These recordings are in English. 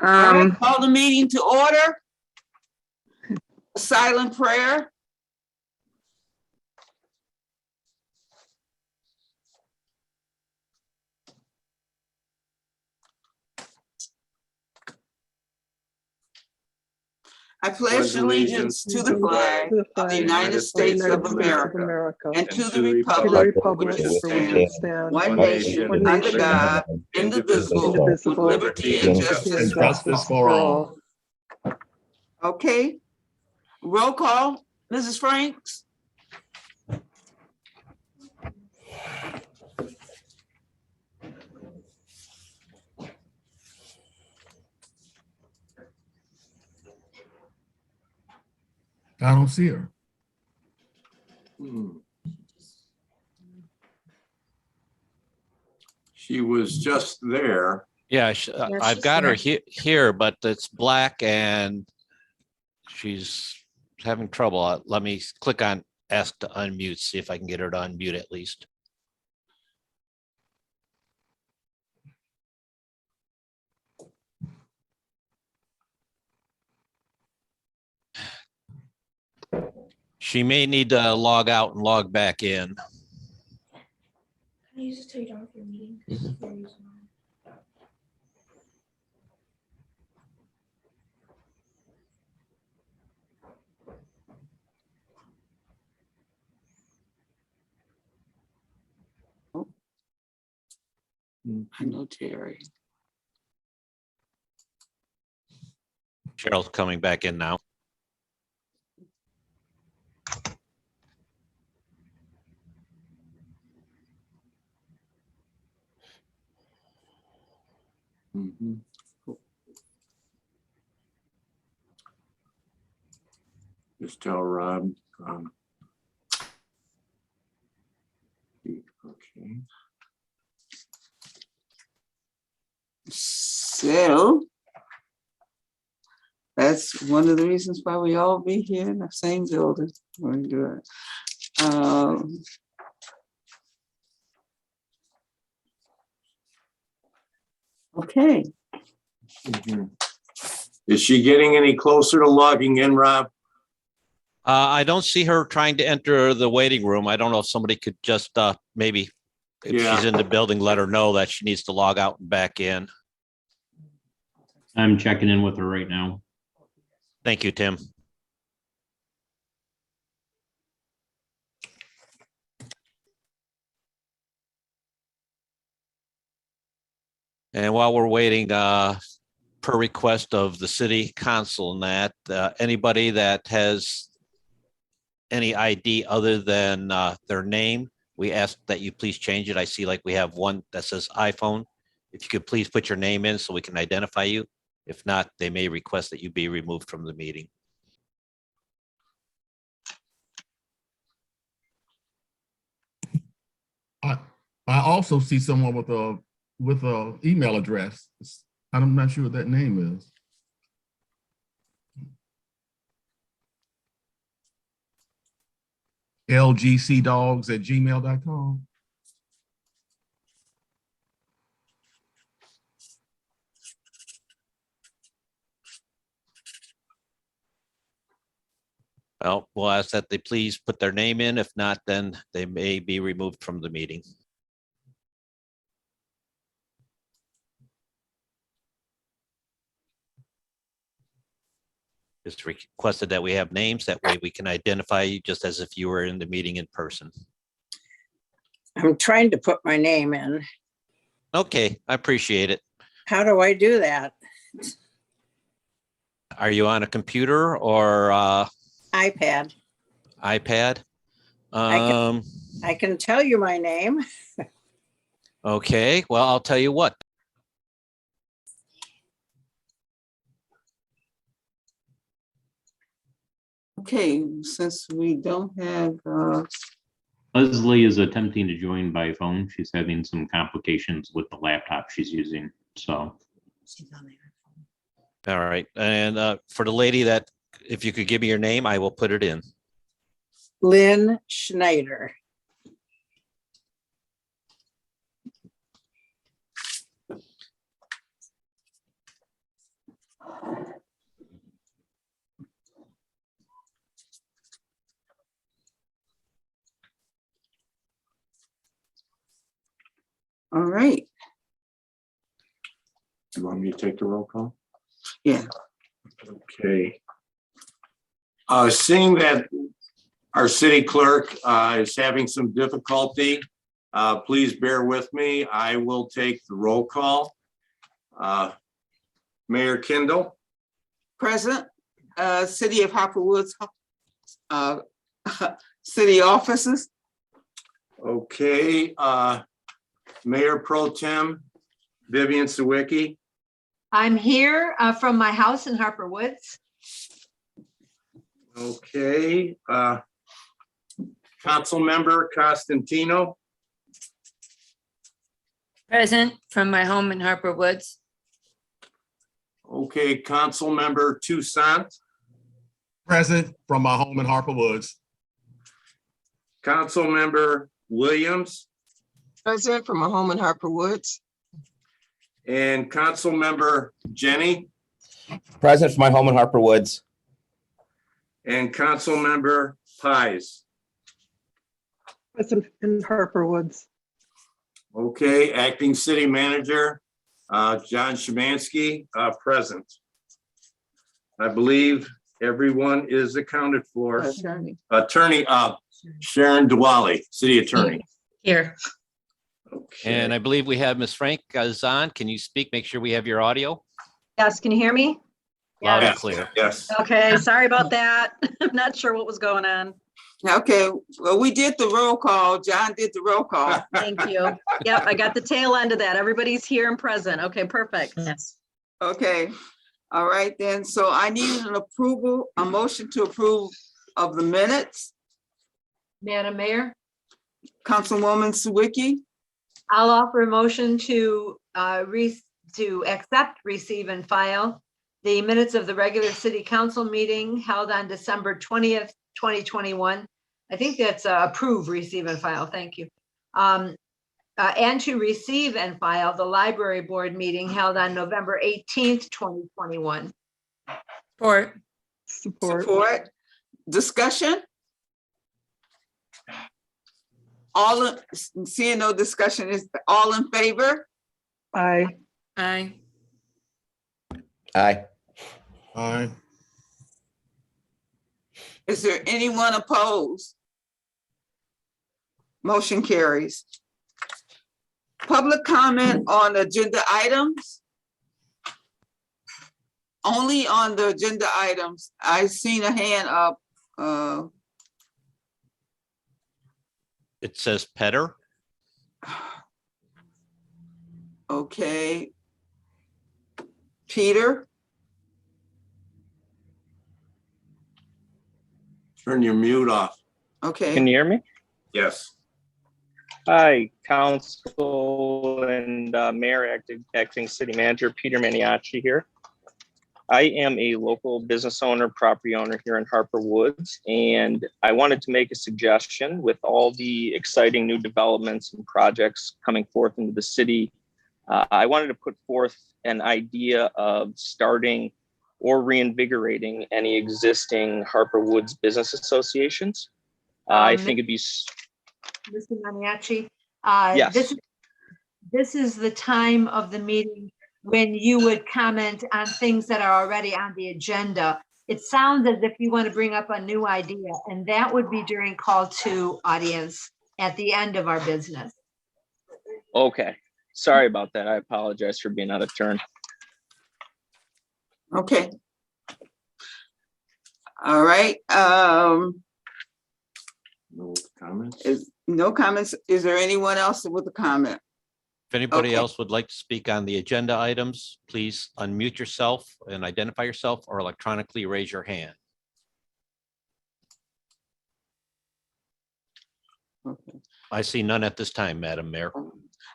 All right, call the meeting to order. Silent prayer. I pledge allegiance to the flag of the United States of America and to the republic for which it stands, one nation, under God, indivisible, with liberty and justice for all. Okay. Roll call, Mrs. Franks? I don't see her. She was just there. Yeah, I've got her here, but it's black and she's having trouble. Let me click on ask to unmute, see if I can get her to unmute at least. She may need to log out and log back in. Can I use it till you're done with your meeting? You're using mine. I know Terry. Cheryl's coming back in now. Just tell Rob. Okay. So that's one of the reasons why we all be here in the same building. We're good. Okay. Is she getting any closer to logging in, Rob? I don't see her trying to enter the waiting room. I don't know if somebody could just maybe if she's in the building, let her know that she needs to log out and back in. I'm checking in with her right now. Thank you, Tim. And while we're waiting, per request of the city council and that, anybody that has any ID other than their name, we ask that you please change it. I see like we have one that says iPhone. If you could please put your name in so we can identify you. If not, they may request that you be removed from the meeting. I also see someone with a email address. I'm not sure what that name is. lgcdogs@gmail.com. Well, we'll ask that they please put their name in. If not, then they may be removed from the meeting. Just requested that we have names. That way we can identify you just as if you were in the meeting in person. I'm trying to put my name in. Okay, I appreciate it. How do I do that? Are you on a computer or iPad. iPad? I can tell you my name. Okay, well, I'll tell you what. Okay, since we don't have Leslie is attempting to join by phone. She's having some complications with the laptop she's using. So, All right, and for the lady that, if you could give me your name, I will put it in. Lynn Schneider. All right. You want me to take the roll call? Yeah. Okay. Seeing that our city clerk is having some difficulty, please bear with me. I will take the roll call. Mayor Kindle, Present, City of Harper Woods, city offices. okay. Mayor Pro Tem Vivian Sawicki, I'm here from my house in Harper Woods. okay. Council Member Costantino, Present from my home in Harper Woods. okay. Council Member Toussaint, Present from my home in Harper Woods. Council Member Williams, Present from my home in Harper Woods. and Council Member Jenny, Present from my home in Harper Woods. and Council Member Pies. Present in Harper Woods. Okay, Acting City Manager, John Szymanski, present. I believe everyone is accounted for. Attorney. Attorney, Sharon Dwally, City Attorney. Here. Okay. And I believe we have Ms. Frank Gazan. Can you speak? Make sure we have your audio Yes, can you hear me? loud and Yes, clear. yes. Okay, sorry about that. I'm not sure what was going on. Okay, well, we did the roll call. John did the roll call. Thank you. Yep, I got the tail end of that. Everybody's here and present. Okay, perfect. Yes. Okay, all right then. So I need an approval, a motion to approve of the minutes. Madam Mayor, Councilwoman Sawicki, I'll offer a motion to accept, receive, and file the minutes of the regular city council meeting held on December 20th, 2021. I think that's approve, receive, and file. Thank you. And to receive and file the library board meeting held on November 18th, 2021. Support. support, discussion? Seeing no discussion, is all in favor? Aye. Aye. Aye. Aye. Is there anyone opposed? Motion carries. Public comment on agenda items? Only on the agenda items. I seen a hand up. It says Petter. Okay. Peter? Turn your mute off. Okay. Can you hear me? Yes. Hi, Council and Mayor, Acting City Manager Peter Maniaci here. I am a local business owner, property owner here in Harper Woods, and I wanted to make a suggestion with all the exciting new developments and projects coming forth into the city. I wanted to put forth an idea of starting or reinvigorating any existing Harper Woods business associations. I think it'd be Mr. Maniaci, Yes. this is the time of the meeting when you would comment on things that are already on the agenda. It sounds as if you want to bring up a new idea, and that would be during call to audience at the end of our business. Okay. Sorry about that. I apologize for being out of turn. Okay. All right. No comments? No comments. Is there anyone else with a comment? If anybody Okay. else would like to speak on the agenda items, please unmute yourself and identify yourself or electronically raise your hand. Okay. I see none at this time, Madam Mayor.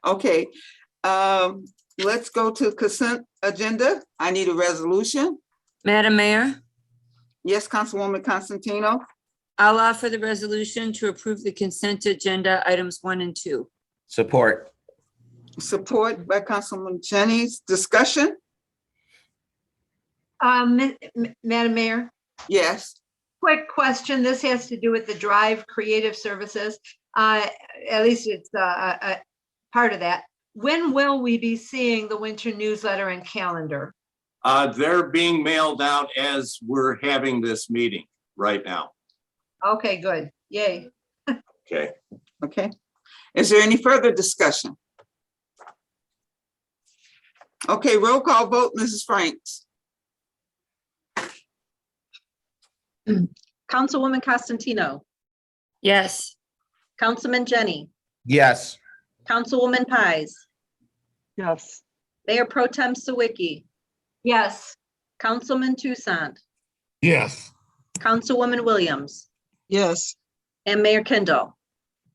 Okay, let's go to consent agenda. I need a resolution. Madam Mayor, Yes, Councilwoman Constantino, I'll offer the resolution to approve the consent agenda items 1 and 2. Support. support by Councilwoman Jennings. Discussion? Madam Mayor, Yes. quick question. This has to do with the Drive Creative Services. At least it's a part of that. when will we be seeing the winter newsletter and calendar? They're being mailed out as we're having this meeting right now. Okay, good. Yay. Okay. Okay. Is there any further discussion? Okay, roll call vote, Mrs. Franks. Councilwoman Costantino, Yes. Councilman Jenny, Yes. Councilwoman Pies, Yes. Mayor Pro Tem Sawicki, Yes. Councilman Tucson, Yes. Councilwoman Williams, yes, and Mayor Kindle.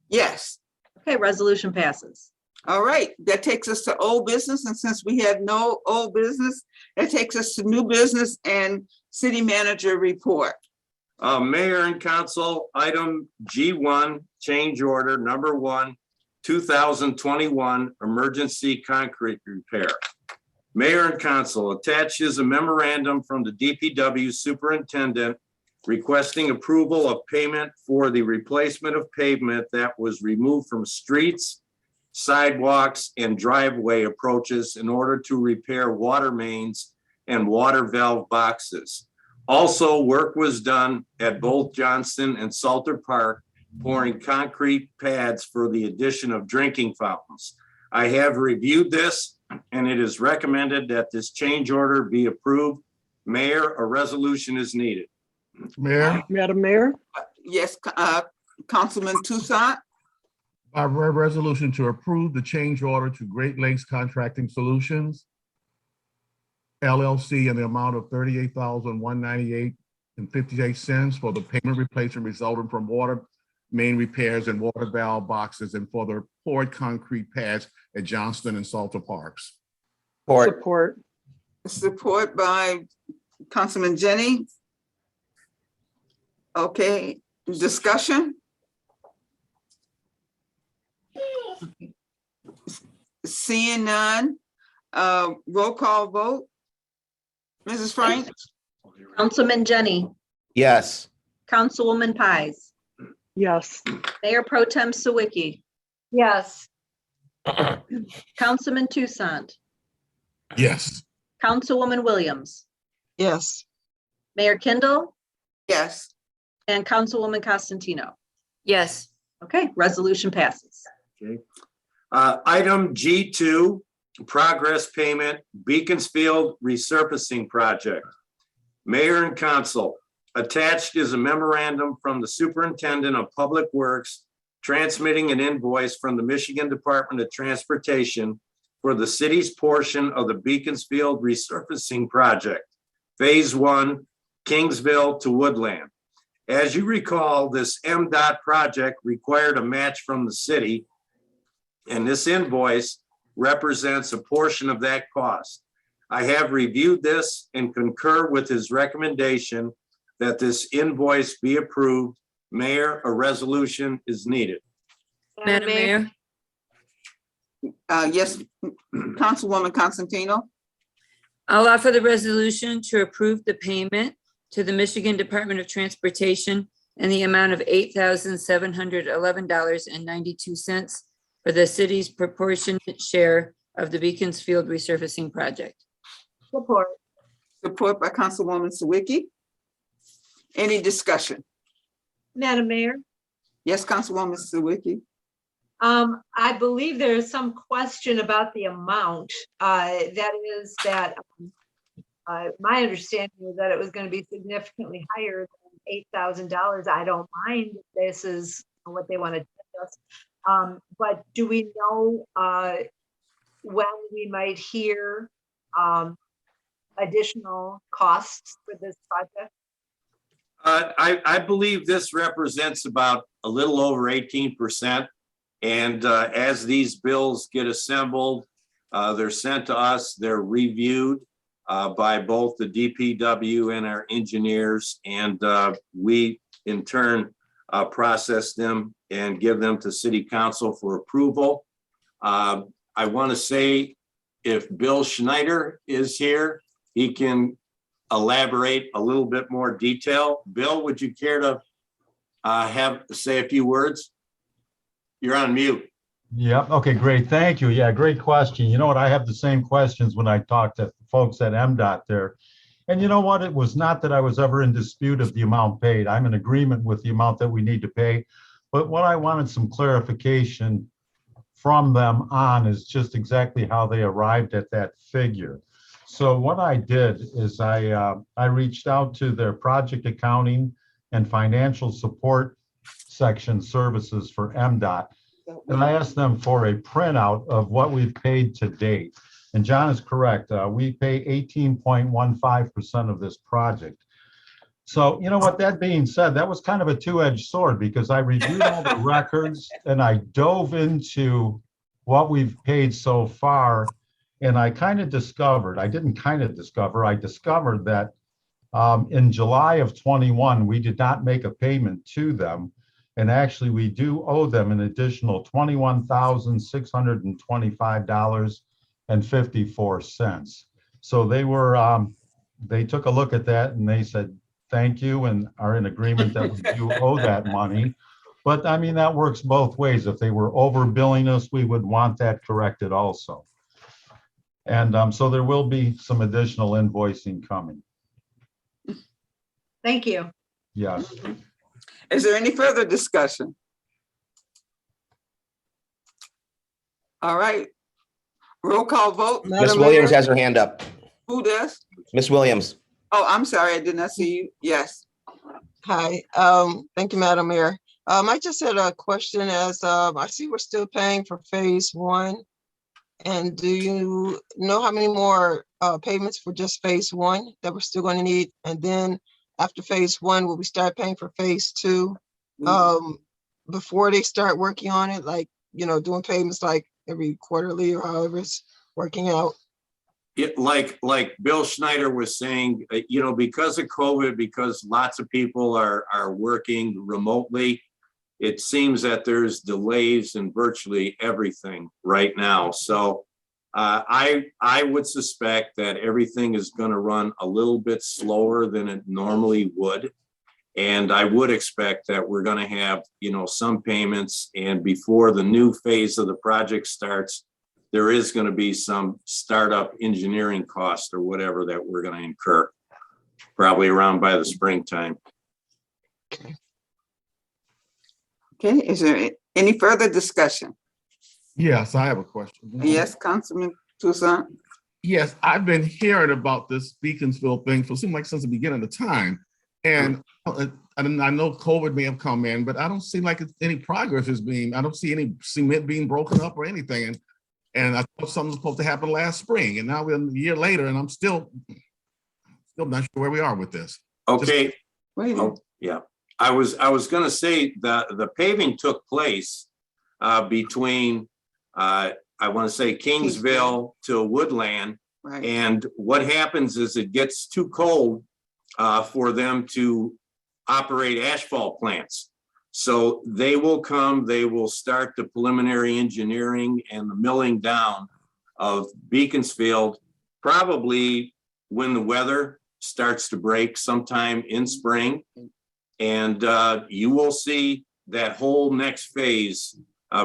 Yes. Okay, resolution passes. All right, that takes us to old business. And since we have no old business, that takes us to new business and city manager report. Mayor and council, item G1, change order number 1, 2021 emergency concrete repair. Mayor and council, attached is a memorandum from the DPW superintendent requesting approval of payment for the replacement of pavement that was removed from streets, sidewalks, and driveway approaches in order to repair water mains and water valve boxes. Also, work was done at both Johnston and Salter Park, pouring concrete pads for the addition of drinking fountains. I have reviewed this, and it is recommended that this change order be approved. Mayor, a resolution is needed. Mayor, Madam Mayor, Yes, Councilman Tucson. by resolution to approve the change order to Great Lakes Contracting Solutions LLC in the amount of $38,198.58 for the payment replacement resulting from water main repairs and water valve boxes and for the poured concrete pads at Johnston and Salter Parks. support. Support by Councilman Jenny. Okay, discussion? Seeing none, roll call vote. Mrs. Franks? Councilman Jenny, Yes. Councilwoman Pies, Yes. Mayor Pro Tem Sawicki, Yes. Councilman Tucson, Yes. Councilwoman Williams, yes, Mayor Kindle, Yes. and Councilwoman Costantino. Yes. Okay, resolution passes. Okay. Item G2, progress payment, Beaconsfield resurfacing project. Mayor and council, attached is a memorandum from the superintendent of public works transmitting an invoice from the Michigan Department of Transportation for the city's portion of the Beaconsfield resurfacing project, Phase 1, Kingsville to Woodland. As you recall, this MDOT project required a match from the city, and this invoice represents a portion of that cost. I have reviewed this and concur with his recommendation that this invoice be approved. Mayor, a resolution is needed. Madam Mayor, Yes, Councilwoman Constantino. I'll offer the resolution to approve the payment to the Michigan Department of Transportation in the amount of $8,711.92 for the city's proportionate share of the Beaconsfield resurfacing project. Support. Support by Councilwoman Sawicki. Any discussion? Madam Mayor, Yes, Councilwoman Sawicki. I believe there is some question about the amount. That is that my understanding was that it was going to be significantly higher than $8,000. I don't mind if this is what they want to tell us. But do we know when we might hear additional costs for this project? I believe this represents about a little over 18%. And as these bills get assembled, they're sent to us, they're reviewed by both the DPW and our engineers. And we in turn process them and give them to City Council for approval. I want to say if Bill Schneider is here, he can elaborate a little bit more detail. Bill, would you care to say a few words? You're on mute. Yep. Okay, great. Thank you. Yeah, great question. You know what? I have the same questions when I talk to folks at MDOT there. And you know what? It was not that I was ever in dispute of the amount paid. I'm in agreement with the amount that we need to pay. But what I wanted some clarification from them on is just exactly how they arrived at that figure. So what I did is I reached out to their project accounting and financial support section services for MDOT. And I asked them for a printout of what we've paid to date. And John is correct. We pay 18.15% of this project. So, you know what, that being said, that was kind of a two-edged sword because I reviewed all the records and I dove into what we've paid so far. And I kind of discovered, I didn't kind of discover, I discovered that in July of 21, we did not make a payment to them. And actually, we do owe them an additional $21,625.54. So they took a look at that and they said, thank you, and are in agreement that we do owe that money. But I mean, that works both ways. If they were overbilling us, we would want that corrected also. And so there will be some additional invoicing coming. Thank you. Yes. Is there any further discussion? All right. Roll call vote. Miss Madam Williams Mayor? has her hand up. Who does? Miss Williams. Oh, I'm sorry. I did not see you. Yes. Hi, thank you, Madam Mayor. I just had a question as, I see we're still paying for phase one. And do you know how many more, payments for just phase one that we're still going to need? And then after phase one, will we start paying for phase two? Before they start working on it, like, you know, doing payments like every quarterly or however it's working out? Like Bill Schneider was saying, you know, because of COVID, because lots of people are working remotely, it seems that there's delays in virtually everything right now. So I would suspect that everything is going to run a little bit slower than it normally would. And I would expect that we're going to have, you know, some payments, and before the new phase of the project starts, there is going to be some startup engineering cost or whatever that we're going to incur, probably around by the springtime. Okay, is there any further discussion? Yes, I have a question. Yes, Councilman Toussaint? Yes, I've been hearing about this Beaconsville thing for seemed like since the beginning of the time. And I know COVID may have come in, but I don't see like any progress is being, I don't see any cement being broken up or anything. And I thought something was supposed to happen last spring, and now we're a year later and I'm still not sure where we are with this. Okay. Wait. Yeah. I was going to say the paving took place between, I want to say Kingsville to Woodland. Right. And what happens is it gets too cold for them to operate asphalt plants. So they will come, they will start the preliminary engineering and the milling down of Beaconsfield, probably when the weather starts to break sometime in spring. And you will see that whole next phase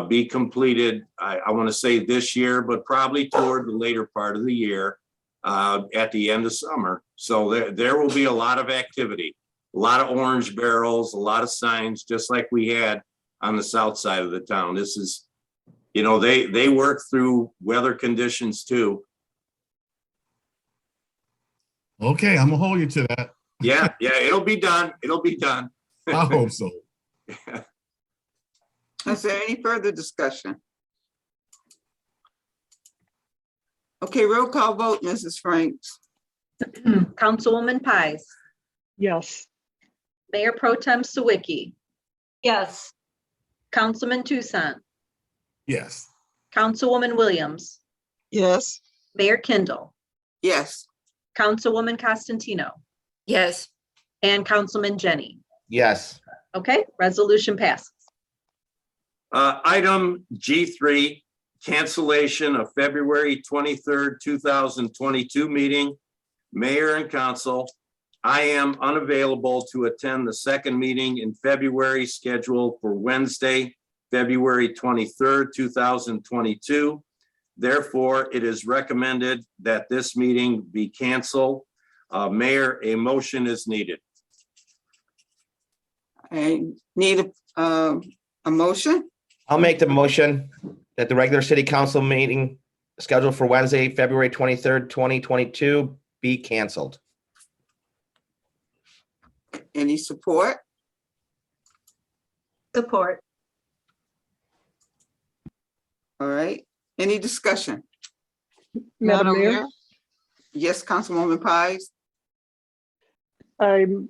be completed, I want to say this year, but probably toward the later part of the year at the end of summer. So there will be a lot of activity, a lot of orange barrels, a lot of signs, just like we had on the south side of the town. This is, you know, they work through weather conditions too. Okay, I'm gonna hold you to that. Yeah, it'll be done. It'll be done. I hope so. Is there any further discussion? Okay, roll call vote, Mrs. Franks. Councilwoman Pies, Yes. Mayor Pro Tem Sawicki, Yes. Councilman Toussaint, Yes. Councilwoman Williams, Yes. Mayor Kindle, Yes. Councilwoman Costantino, Yes. and Councilman Jenny. Yes. Okay, resolution passes. Item G3, cancellation of February 23rd, 2022 meeting. Mayor and council, I am unavailable to attend the second meeting in February scheduled for Wednesday, February 23rd, 2022. Therefore, it is recommended that this meeting be canceled. Mayor, a motion is needed. I need a motion. I'll make the motion that the regular city council meeting scheduled for Wednesday, February 23rd, 2022 be canceled. Any support? Support. All right. Any discussion? Madam Mayor, Yes, Councilwoman Pies. I'm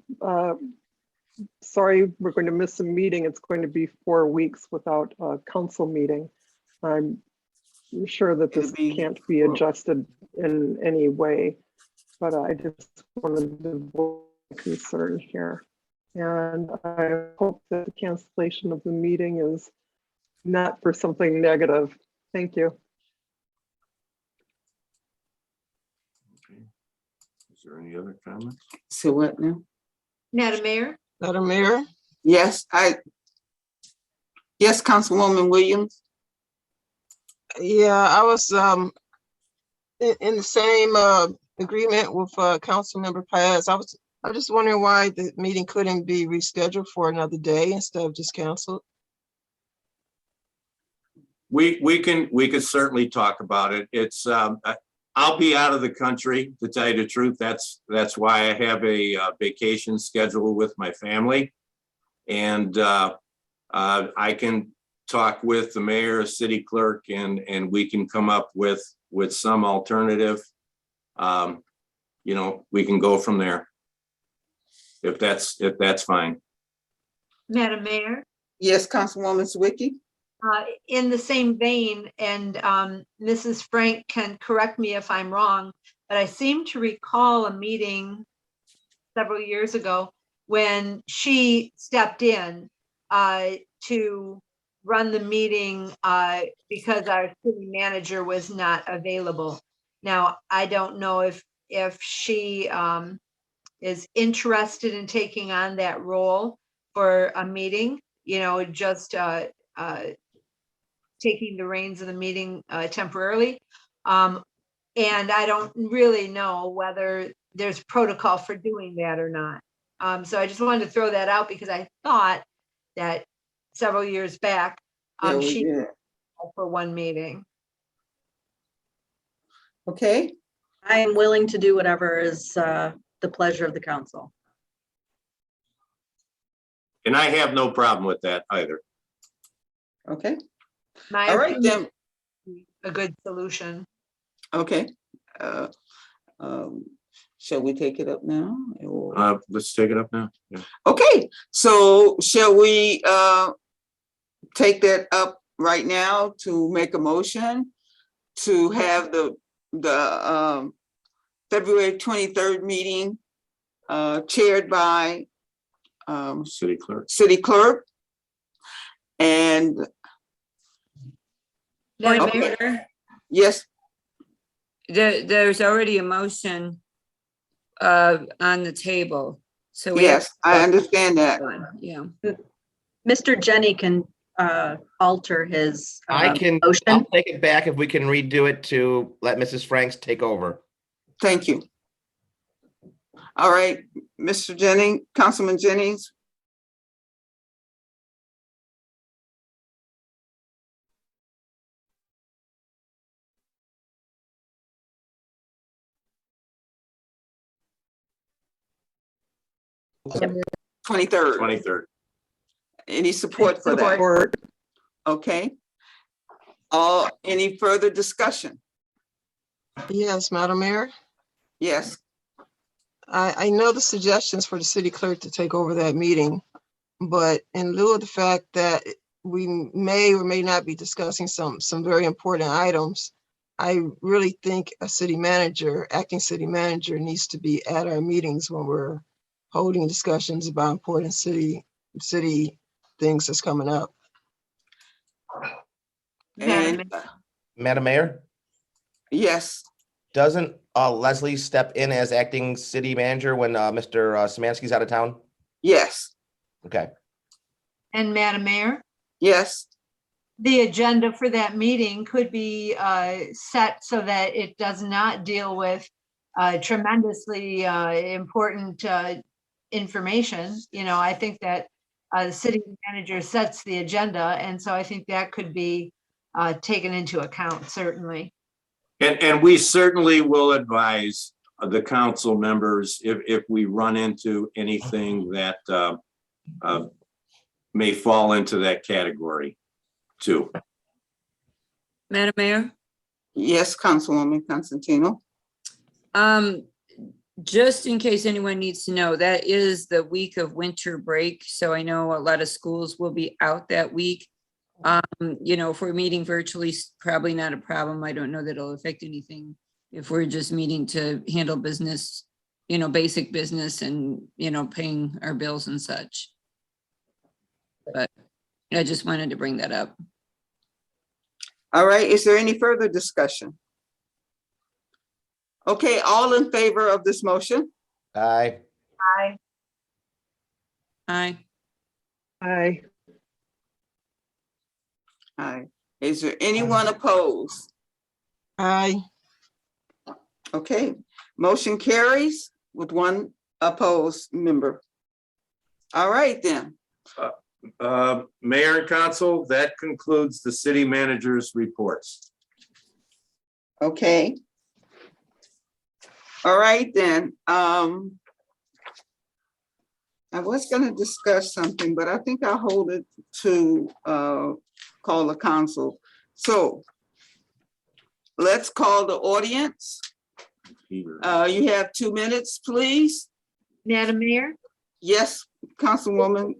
sorry, we're going to miss a meeting. It's going to be 4 weeks without a council meeting. I'm sure that this can't be adjusted in any way, but I just wanted to voice concern here. And I hope that the cancellation of the meeting is not for something negative. Thank you. Is there any other comments? So what now? Madam Mayor? Madam Mayor, Yes, yes, Councilwoman Williams. yeah, I was in the same agreement with Councilmember Paez. I was just wondering why the meeting couldn't be rescheduled for another day instead of just canceled. We can certainly talk about it. It's I'll be out of the country, to tell you the truth. That's why I have a vacation scheduled with my family. And I can talk with the mayor, city clerk, and we can come up with some alternative. You know, we can go from there. If that's fine. Madam Mayor? Yes, Councilwoman Zwicky. In the same vein, and Mrs. Frank can correct me if I'm wrong, but I seem to recall a meeting several years ago when she stepped in to run the meeting because our city manager was not available. Now, I don't know if she is interested in taking on that role for a meeting, you know, just taking the reins of the meeting temporarily. And I don't really know whether there's protocol for doing that or not. So I just wanted to throw that out because I thought that several years back, Yeah, we she did. for one meeting. Okay, I am willing to do whatever is the pleasure of the council. And I have no problem with that either. okay. My All right, then. a good solution. Okay. Shall we take it up now? Or- Let's take it up now. Yeah. Okay, so shall we take that up right now to make a motion to have the February 23rd meeting chaired by City clerk and Madam Okay. Mayor, yes, there's already a motion on the table. So we have yes, I understand that. Yeah. Mr. Jenny can alter his I'll motion. take it back if we can redo it to let Mrs. Franks take over. Thank you. All right, Mr. Jennings, Councilman Jennings. Yep. 23rd. 23rd. Any support for that? Support. Okay. Any further discussion? Yes, Madam Mayor. Yes, I know the suggestions for the city clerk to take over that meeting, but in lieu of the fact that we may or may not be discussing some very important items, I really think a city manager, acting city manager, needs to be at our meetings when we're holding discussions about important city things that's coming up. and Madam Mayor, yes, doesn't Leslie step in as acting city manager when Mr. Samansky's out of town? yes, Okay. And Madam Mayor, yes, the agenda for that meeting could be set so that it does not deal with tremendously important information. You know, I think that the city manager sets the agenda, and so I think that could be taken into account, certainly. And we certainly will advise the council members if we run into anything that may fall into that category too. Madam Mayor? Yes, Councilwoman Constantino. Just in case anyone needs to know, that is the week of winter break. So I know a lot of schools will be out that week. You know, if we're meeting virtually, probably not a problem. I don't know that it'll affect anything if we're just meeting to handle business, you know, basic business and, you know, paying our bills and such. But I just wanted to bring that up. All right, is there any further discussion? Okay, all in favor of this motion? Aye. Aye. Aye. Aye. Aye. Is there anyone opposed? Aye. Okay, motion carries with one opposed member. All right, then. Mayor and council, that concludes the city manager's reports. Okay. All right, then. I was going to discuss something, but I think I'll hold it to call the council. So let's call the audience. You have 2 minutes, please. Madam Mayor, Yes, Councilwoman.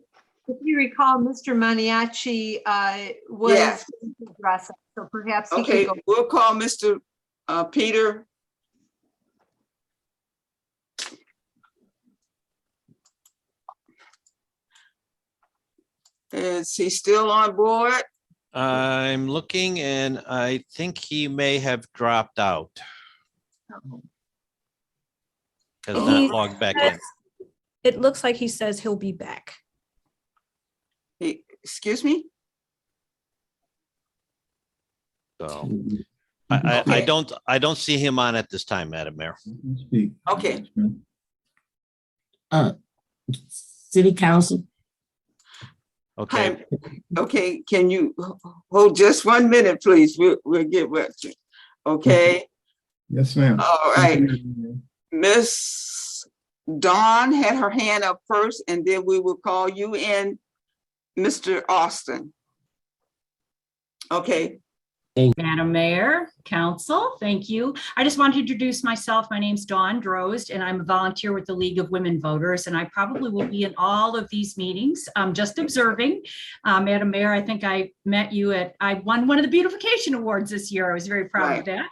if you recall, Mr. Maniaci was Yes. addressing, so perhaps he Okay, could go. we'll call Mr. Peter. Is he still on board? I'm looking and I think he may have dropped out. Has Oh. not logged back in. It looks like he says he'll be back. Excuse me? So I Okay. don't see him on at this time, Madam Mayor. Okay. City Council. Okay, Hi. Okay, can you hold just 1 minute, please? We'll get with you. Okay, Yes, ma'am. all right. Miss Dawn had her hand up first, and then we will call you in, Mr. Austin. Okay, Madam Mayor, Council, thank you. I just want to introduce myself. My name's Dawn Drozd, and I'm a volunteer with the League of Women Voters, and I probably will be in all of these meetings, just observing. Madam Mayor, I think I met you I won one of the beautification awards this year. I was very proud of that.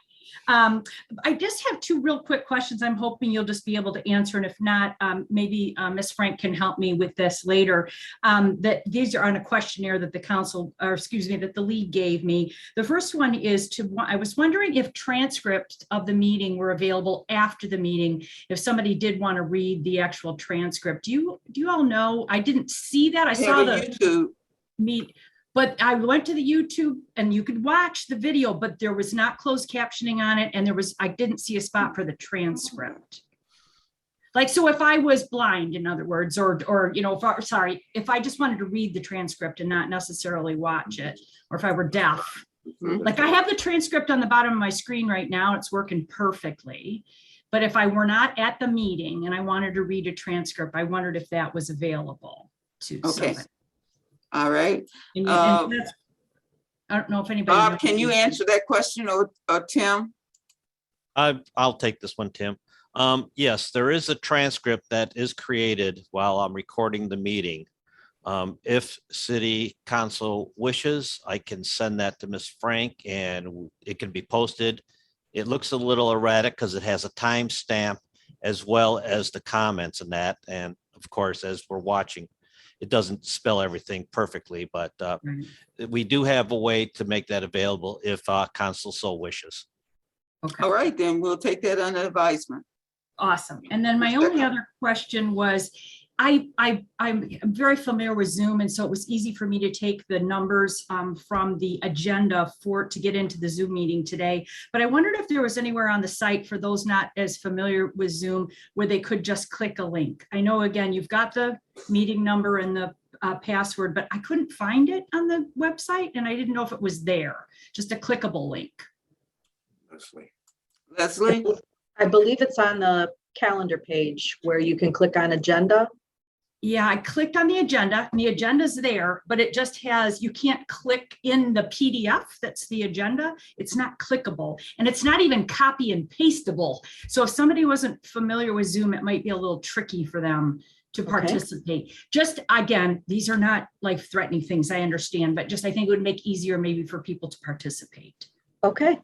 I just have 2 real quick questions. I'm hoping you'll just be able to answer, and if not, maybe Ms. Frank can help me with this later. That these are on a questionnaire that the council, or excuse me, that the league gave me. The first one is I was wondering if transcripts of the meeting were available after the meeting, if somebody did want to read the actual transcript. Do you all know? I didn't see that. I saw the YouTube. But I went to the YouTube and you could watch the video, but there was not closed captioning on it. And I didn't see a spot for the transcript. Like, so if I was blind, in other words, or, you know, if I just wanted to read the transcript and not necessarily watch it, or if I were deaf, like I have the transcript on the bottom of my screen right now, it's working perfectly. But if I were not at the meeting and I wanted to read a transcript, I wondered if that was available to somebody. All right. And I don't know if anybody. Bob, can you answer that question, or Tim? I'll take this one, Tim. Yes, there is a transcript that is created while I'm recording the meeting. If city council wishes, I can send that to Ms. Frank and it can be posted. It looks a little erratic because it has a timestamp as well as the comments and that. And of course, as we're watching, it doesn't spell everything perfectly, but we do have a way to make that available if council so wishes. Okay. All right, then we'll take that under advisement. Awesome. And then my only other question was, I'm very familiar with Zoom, and so it was easy for me to take the numbers from the agenda to get into the Zoom meeting today. But I wondered if there was anywhere on the site for those not as familiar with Zoom where they could just click a link. I know, again, you've got the meeting number and the password, but I couldn't find it on the website, and I didn't know if it was there, just a clickable link. Leslie? I believe it's on the calendar page where you can click on agenda. Yeah, I clicked on the agenda and the agenda's there, but it just has, you can't click in the PDF that's the agenda. It's not clickable and it's not even copy and pastable. So if somebody wasn't familiar with Zoom, it might be a little tricky for them to participate. Just again, these are not life-threatening things, I understand, but just I think it would make easier maybe for people to participate. Okay.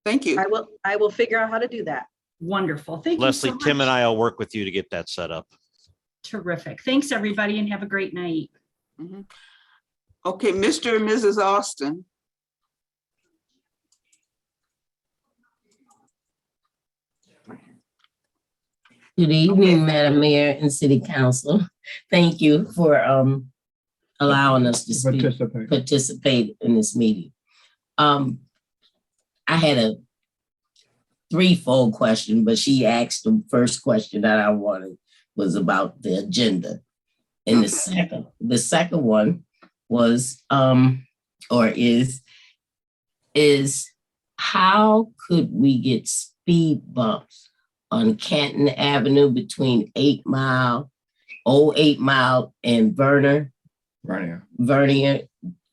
Thank you. I will figure out how to do that. Wonderful. Thank you Leslie, so Tim much. and I will work with you to get that set up. Terrific. Thanks, everybody, and have a great night. Okay, Mr. and Mrs. Austin. Good evening, Madam Mayor and City Council. Thank you for allowing us to participate in this meeting. I had a threefold question, but she asked the first question that I wanted was about the agenda. And the second one was is how could we get speed bumps on Canton Avenue between 8 Mile, Old 8 Mile and Vernier,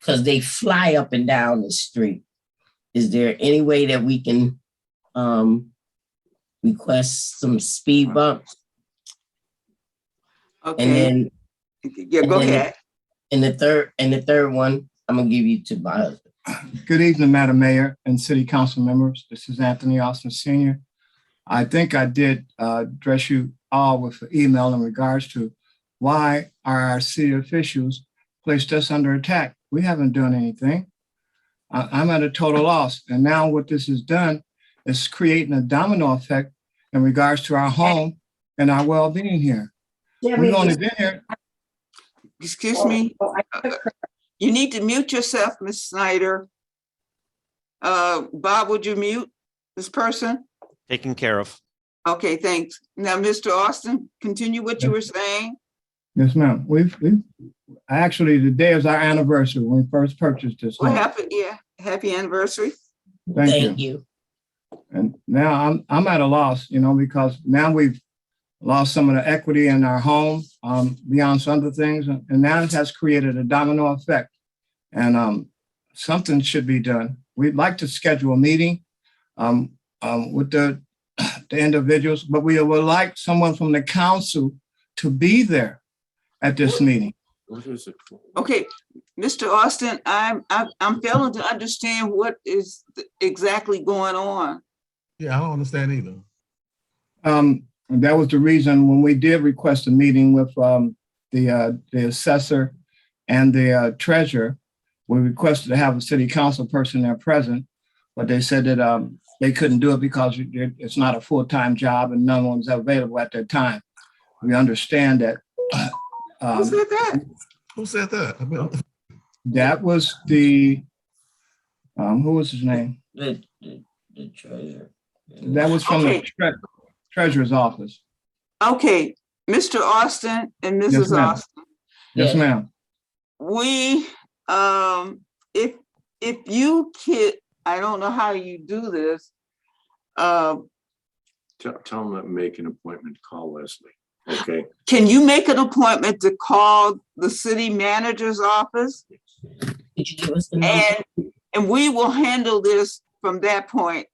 because they fly up and down the street. Is there any way that we can request some speed bumps? Okay. And then go ahead. And the third one, I'm gonna give you to my husband. Good evening, Madam Mayor and City Council members. This is Anthony Austin Sr. I think I did address you all with an email in regards to why our city officials placed us under attack. We haven't done anything. I'm at a total loss. And now what this has done is creating a domino effect in regards to our home and our well-being here. We've only been here. Excuse me. You need to mute yourself, Ms. Snyder. Bob, would you mute this person? Taken care of. Okay, thanks. Now, Mr. Austin, continue what you were saying. Yes, ma'am. We've actually, today is our anniversary when we first purchased this What home. happened? Yeah, happy anniversary. Thank you. And now I'm at a loss, because now we've lost some of the equity in our home beyond some other things. And now it has created a domino effect. And something should be done. We'd like to schedule a meeting with the individuals, but we would like someone from the council to be there at this meeting. Okay, Mr. Austin, I'm failing to understand what is exactly going on. Yeah, I don't understand either. And that was the reason when we did request a meeting with the assessor and the treasurer, we requested to have a city council person there present, but they said that they couldn't do it because it's not a full-time job and no one was available at that time. We understand that. Who said that? Who said that? That was the, who was his name? The treasurer. That was from the treasurer's office. Okay, Mr. Austin and Mrs. Yes, ma'am. Austin. Yes, ma'am. We, if you could, I don't know how you do this. Tell them to make an appointment, call Leslie. Okay. Can you make an appointment to call the city manager's office? Could you give us the number? And we will handle this from that point.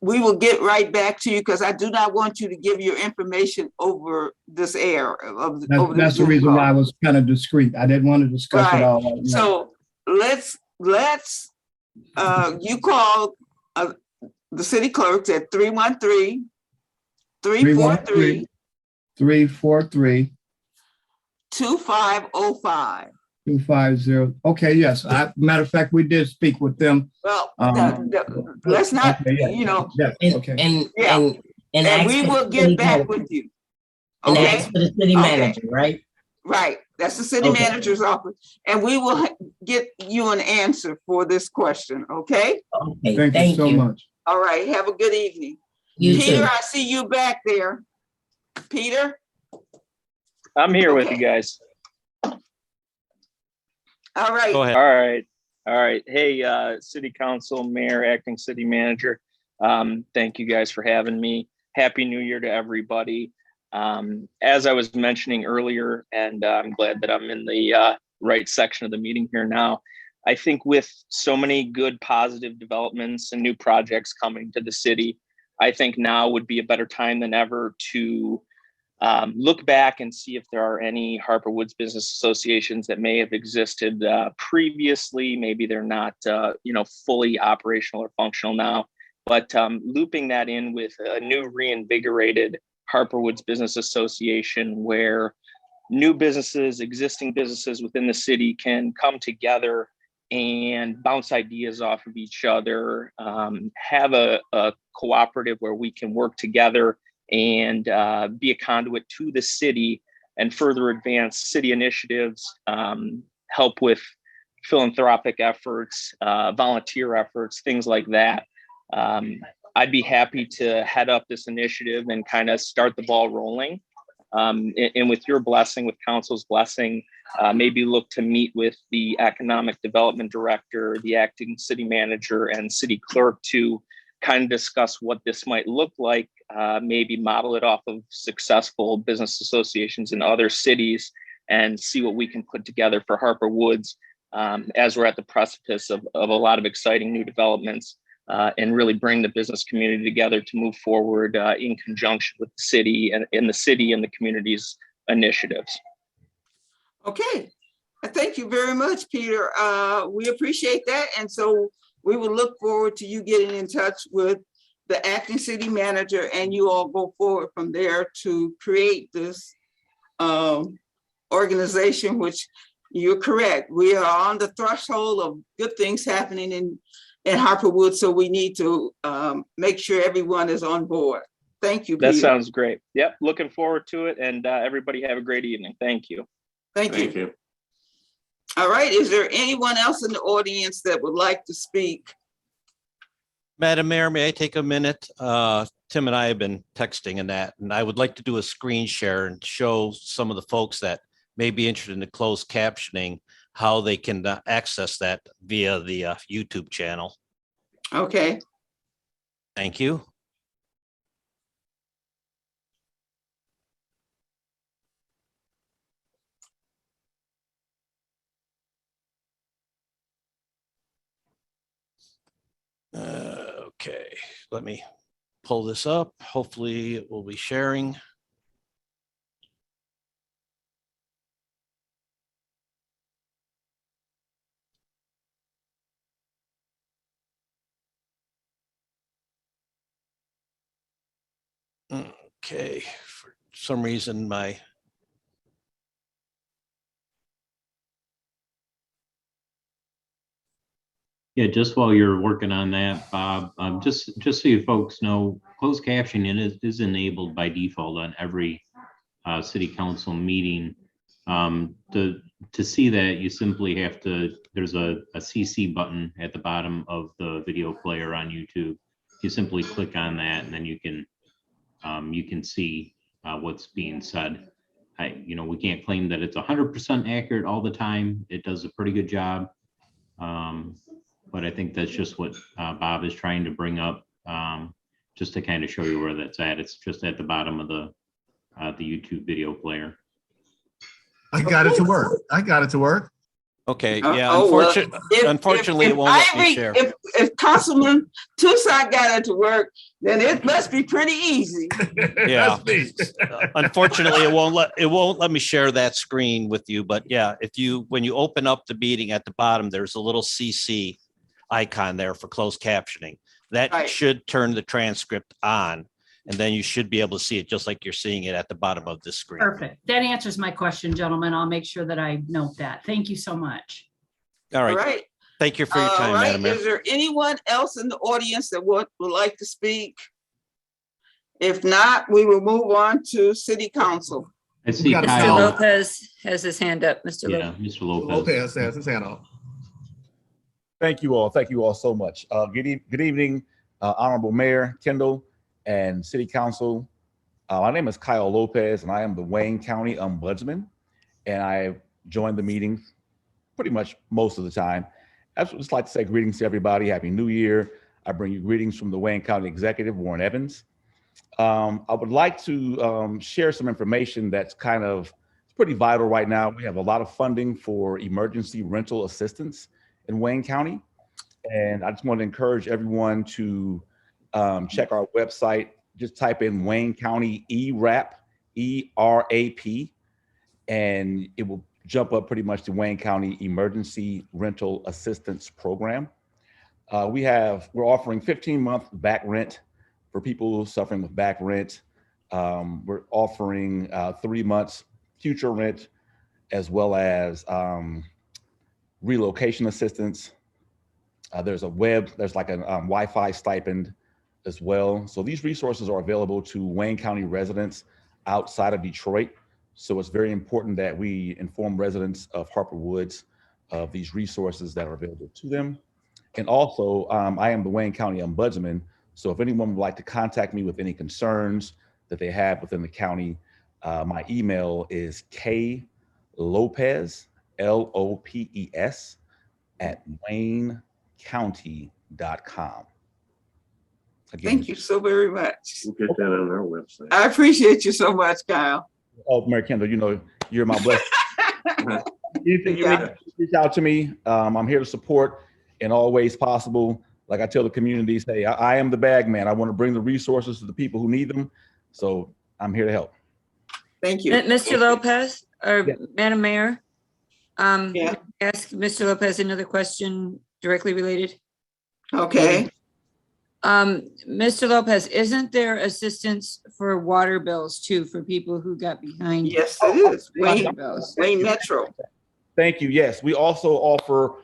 We will get right back to you because I do not want you to give your information over this air. That's the reason why I was kind of discreet. I didn't want to discuss it all. Right now. So let's you call the city clerks at 313-343. 343 2505. 250. Okay, yes. Matter of fact, we did speak with them. Well, let's not, okay, yeah. you know. Yes, okay. And we will get back with you. And Okay. that's for the city Okay. manager, right? Right, that's the city Okay. manager's office, and we will get you an answer for this question, okay? Okay, thank you. much. All right, have a good evening. You Peter, too. I see you back there. Peter? I'm here with Okay. you guys. All right. Go ahead. All right. All right. Hey, city council, mayor, acting city manager. Thank you guys for having me. Happy New Year to everybody. As I was mentioning earlier, and I'm glad that I'm in the right section of the meeting here now. I think with so many good positive developments and new projects coming to the city, I think now would be a better time than ever to look back and see if there are any Harper Woods business associations that may have existed previously. Maybe they're not, fully operational or functional now, but looping that in with a new reinvigorated Harper Woods Business Association where new businesses, existing businesses within the city can come together and bounce ideas off of each other, have a cooperative where we can work together and be a conduit to the city and further advance city initiatives, help with philanthropic efforts, volunteer efforts, things like that. I'd be happy to head up this initiative and kind of start the ball rolling. And with your blessing, with council's blessing, maybe look to meet with the economic development director, the acting city manager, and city clerk to kind of discuss what this might look like, maybe model it off of successful business associations in other cities and see what we can put together for Harper Woods as we're at the precipice of a lot of exciting new developments and really bring the business community together to move forward in conjunction with the city and in the city and the community's initiatives. Okay, thank you very much, Peter. We appreciate that. And so we will look forward to you getting in touch with the acting city manager and you all go forward from there to create this organization, which you're correct. We are on the threshold of good things happening in Harper Woods, so we need to make sure everyone is on board. Thank you, Peter. That sounds great. Yep, looking forward to it. And everybody have a great evening. Thank you. Thank you. All right, is there anyone else in the audience that would like to speak? Madam Mayor, may I take a minute? Tim and I have been texting and that, and I would like to do a screen share and show some of the folks that may be interested in the closed captioning, how they can access that via the YouTube channel. Okay. Thank you. Okay, let me pull this up. Hopefully it will be sharing. Okay, for some reason my Yeah, just while you're working on that, Bob, just so you folks know, closed captioning is enabled by default on every city council meeting. To see that, you simply have to, there's a CC button at the bottom of the video player on YouTube. You simply click on that and then you can see what's being said. We can't claim that it's 100% accurate all the time. It does a pretty good job. But I think that's just what Bob is trying to bring up, just to kind of show you where that's at. It's just at the bottom of the YouTube video player. I got it to work. Okay, yeah, unfortunately, it won't let me share. If Councilman Tucson got it to work, then it must be pretty easy. Yeah. Unfortunately, it won't let me share that screen with you. But yeah, when you open up the meeting at the bottom, there's a little CC icon there for closed captioning. That should turn the transcript on, and then you should be able to see it just like you're seeing it at the bottom of the screen. Perfect. That answers my question, gentlemen. I'll make sure that I note that. Thank you so much. All right. All right. Thank you for your time, Madam Mayor. Is there anyone else in the audience that would like to speak? If not, we will move on to city council. I see got a Mr. Kyle. Lopez has his hand up, Mr. Yeah, Lopez. Mr. Lopez. Lopez has his hand up. Thank you all. Thank you all so much. Good evening, Honorable Mayor Kendall and City Council. My name is Kyle Lopez, and I am the Wayne County Ombudsman, and I joined the meeting pretty much most of the time. I just like to say greetings to everybody. Happy New Year. I bring you greetings from the Wayne County Executive, Warren Evans. I would like to share some information that's it's pretty vital right now. We have a lot of funding for emergency rental assistance in Wayne County. And I just want to encourage everyone to check our website. Just type in Wayne County ERAP, ERAP, and it will jump up pretty much to Wayne County Emergency Rental Assistance Program. We're offering 15-month back rent for people suffering with back rent. We're offering 3 months future rent, as well as relocation assistance. There's like a Wi-Fi stipend as well. So these resources are available to Wayne County residents outside of Detroit. So it's very important that we inform residents of Harper Woods of these resources that are available to them. And also, I am the Wayne County Ombudsman. So if anyone would like to contact me with any concerns that they have within the county, my email is klopez, Lopez, @waynecounty.com. Again, Thank you so very much. We'll get that on our website. I appreciate you so much, Kyle. Oh, Mary Kendall, you're my blessing. Anything you need, reach out to me. I'm here to support in all ways possible. Like I tell the communities, hey, I am the bag man. I want to bring the resources to the people who need them. So I'm here to help. Thank you. Mr. Lopez or Yeah. Madam Mayor? Ask Mr. Lopez another question directly related. Okay. Mr. Lopez, isn't there assistance for water bills too, for people who got behind? Yes, it is. Water bills. Wayne Metro. Thank you. Yes, we also offer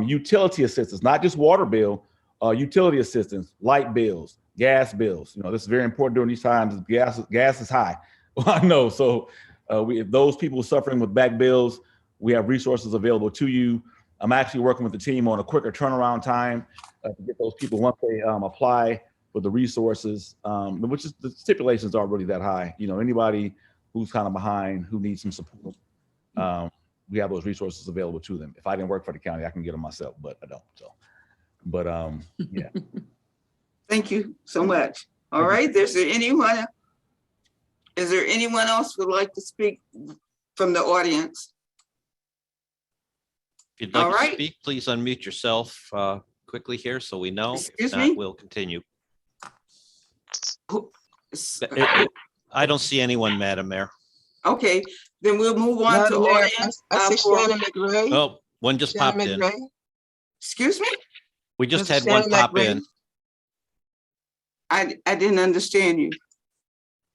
utility assistance, not just water bill, utility assistance, light bills, gas bills. This is very important during these times. Gas is high. Well, I know. So if those people suffering with back bills, we have resources available to you. I'm actually working with the team on a quicker turnaround time to get those people once they apply for the resources, which is the stipulations aren't really that high. Anybody who's kind of behind, who needs some support, we have those resources available to them. If I didn't work for the county, I can get them myself, but I don't. So, but yeah. Thank you so much. All right. Is there anyone else who would like to speak from the audience? If you'd like All to right. speak, please unmute yourself quickly here so we know. Excuse If not, me? we'll continue. I don't see anyone, Madam Mayor. Okay, then we'll move on to Madam Mayor, audience. I see for- Shannon McRae. Oh, one just popped Shannon in. McRae. Excuse me? We just Mrs. had one Shannon pop McRae. in. I didn't understand you.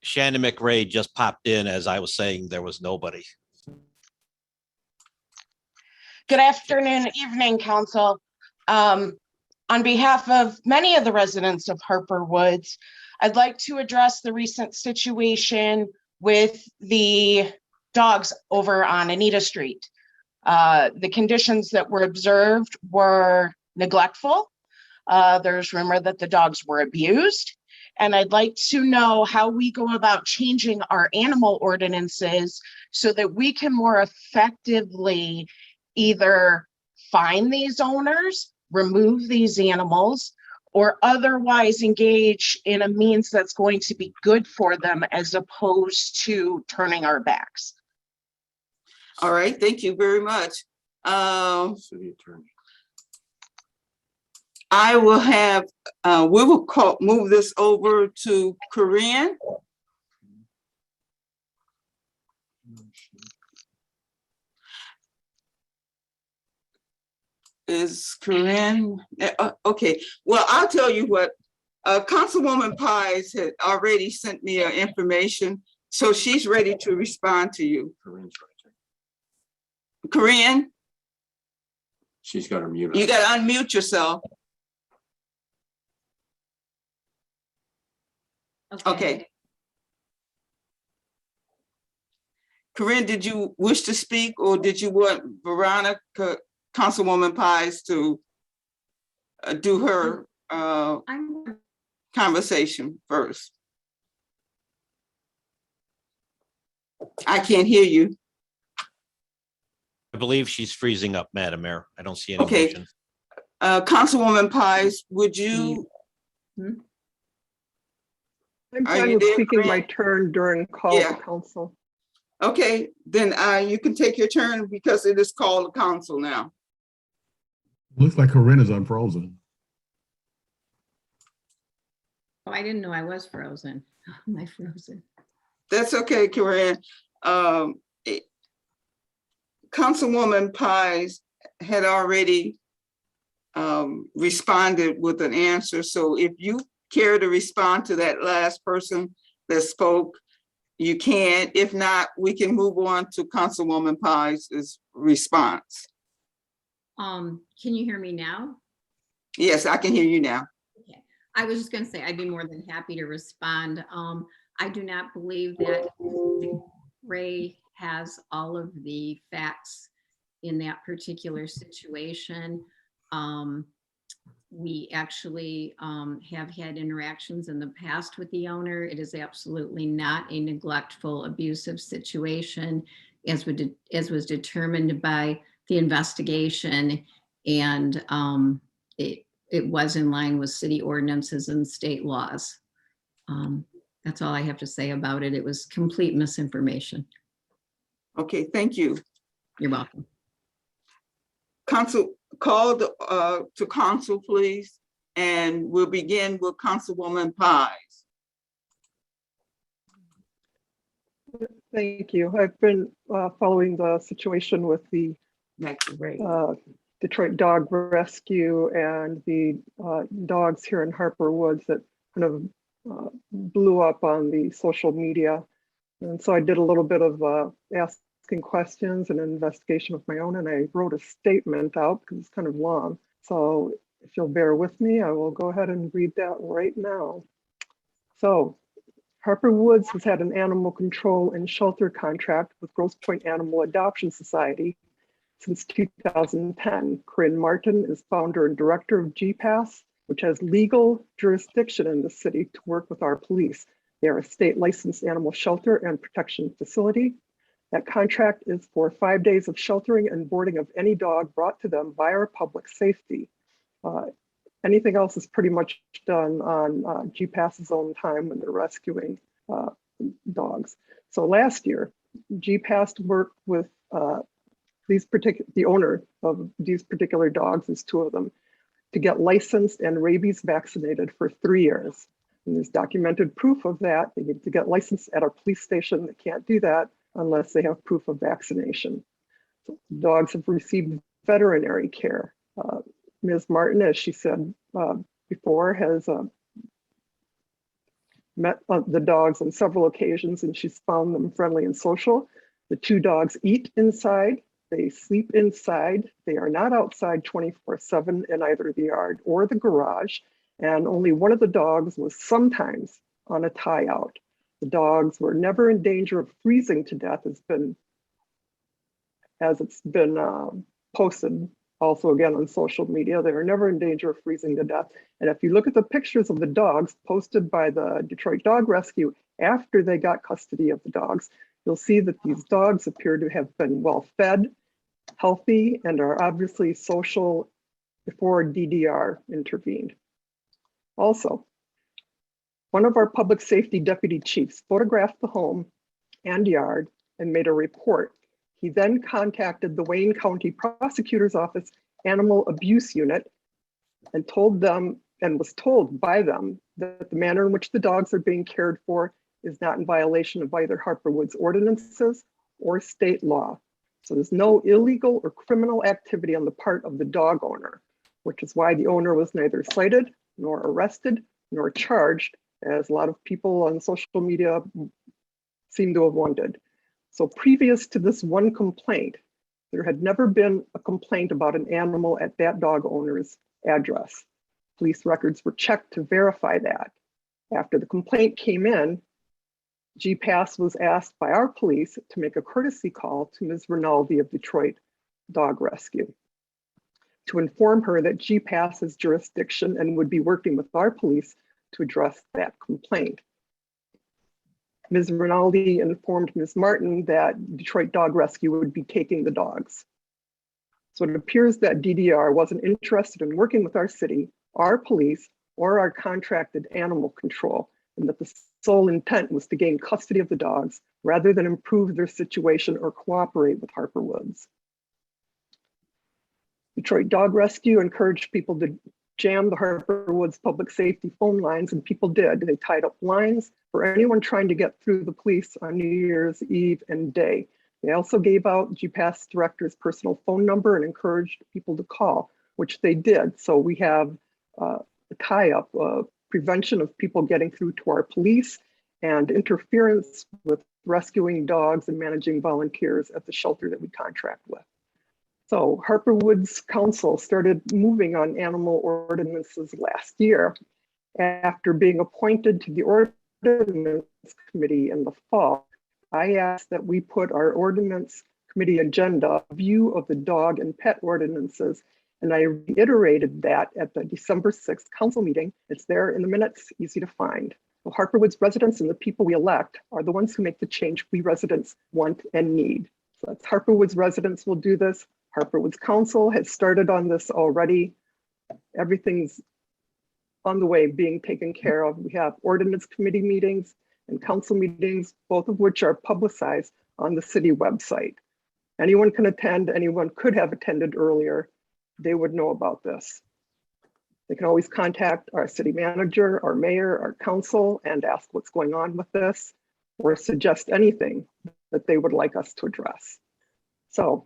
Shannon McRae just popped in as I was saying there was nobody. Good afternoon, evening, council. On behalf of many of the residents of Harper Woods, I'd like to address the recent situation with the dogs over on Anita Street. The conditions that were observed were neglectful. There's rumor that the dogs were abused. And I'd like to know how we go about changing our animal ordinances so that we can more effectively either find these owners, remove these animals, or otherwise engage in a means that's going to be good for them as opposed to turning our backs. All right, thank you very much. City attorney. I will have, we will move this over to Corinne. Is Corinne, okay, well, I'll tell you what, Councilwoman Pies had already sent me information, so she's ready to respond to you. Corinne, She's got her mute. you gotta unmute yourself. Okay. Corinne, did you wish to speak, or did you want Veronica, Councilwoman Pies, to do her conversation first? I can't hear you. I believe she's freezing up, Madam Mayor. I don't see any Okay. motion. Councilwoman Pies, would you? I'm Are fine you with there, speaking my Corinne? turn during call Yeah. to council. Okay, then you can take your turn because it is called the council now. Looks like Corinne is unfrozen. Oh, I didn't know I was frozen. Am I frozen? That's okay, Corinne. Councilwoman Pies had already responded with an answer. So if you care to respond to that last person that spoke, you can. If not, we can move on to Councilwoman Pies' response. Can you hear me now? Yes, I can hear you now. Okay. I was just going to say I'd be more than happy to respond. I do not believe that Ray has all of the facts in that particular situation. We actually have had interactions in the past with the owner. It is absolutely not a neglectful, abusive situation, as was determined by the investigation, and it was in line with city ordinances and state laws. That's all I have to say about it. It was complete misinformation. Okay, thank you. You're welcome. Council, call to council, please, and we'll begin with Councilwoman Pies. Thank you. I've been following the situation with the Detroit Dog Rescue and the dogs here in Harper Woods that kind of blew up on the social media. And so I did a little bit of asking questions and an investigation of my own, and I wrote a statement out because it's kind of long. So if you'll bear with me, I will go ahead and read that right now. So Harper Woods has had an animal control and shelter contract with Grosse Pointe Animal Adoption Society since 2010. Corinne Martin is founder and director of GPAS, which has legal jurisdiction in the city to work with our police. They are a state licensed animal shelter and protection facility. That contract is for 5 days of sheltering and boarding of any dog brought to them by our public safety. Anything else is pretty much done on GPAS's own time when they're rescuing dogs. So last year, GPAS worked with the owner of these particular dogs, there's 2 of them, to get licensed and rabies vaccinated for 3 years. And there's documented proof of that. They need to get licensed at our police station. They can't do that unless they have proof of vaccination. So dogs have received veterinary care. Ms. Martin, as she said before, has met the dogs on several occasions, and she's found them friendly and social. The 2 dogs eat inside. They sleep inside. They are not outside 24/7 in either the yard or the garage. And only one of the dogs was sometimes on a tie out. The dogs were never in danger of freezing to death, as it's been posted also again on social media. They were never in danger of freezing to death. And if you look at the pictures of the dogs posted by the Detroit Dog Rescue after they got custody of the dogs, you'll see that these dogs appear to have been well fed, healthy, and are obviously social before DDR intervened. Also, one of our public safety deputy chiefs photographed the home and yard and made a report. He then contacted the Wayne County Prosecutor's Office Animal Abuse Unit and told them, and was told by them, that the manner in which the dogs are being cared for is not in violation of either Harper Woods ordinances or state law. So there's no illegal or criminal activity on the part of the dog owner, which is why the owner was neither cited nor arrested nor charged, as a lot of people on social media seem to have wanted. So previous to this one complaint, there had never been a complaint about an animal at that dog owner's address. Police records were checked to verify that. After the complaint came in, GPAS was asked by our police to make a courtesy call to Ms. Rinaldi of Detroit Dog Rescue to inform her that GPAS has jurisdiction and would be working with our police to address that complaint. Ms. Rinaldi informed Ms. Martin that Detroit Dog Rescue would be taking the dogs. So it appears that DDR wasn't interested in working with our city, our police, or our contracted animal control, and that the sole intent was to gain custody of the dogs rather than improve their situation or cooperate with Harper Woods. Detroit Dog Rescue encouraged people to jam the Harper Woods public safety phone lines, and people did. They tied up lines for anyone trying to get through the police on New Year's Eve and day. They also gave out GPAS director's personal phone number and encouraged people to call, which they did. So we have a tie-up of prevention of people getting through to our police and interference with rescuing dogs and managing volunteers at the shelter that we contract with. So Harper Woods Council started moving on animal ordinances last year. After being appointed to the ordinance committee in the fall, I asked that we put our ordinance committee agenda view of the dog and pet ordinances, and I reiterated that at the December 6th council meeting. It's there in the minutes, easy to find. The Harper Woods residents and the people we elect are the ones who make the change we residents want and need. So that's Harper Woods residents will do this. Harper Woods Council has started on this already. Everything's on the way being taken care of. We have ordinance committee meetings and council meetings, both of which are publicized on the city website. Anyone can attend, anyone could have attended earlier. They would know about this. They can always contact our city manager, our mayor, our council, and ask what's going on with this, or suggest anything that they would like us to address. So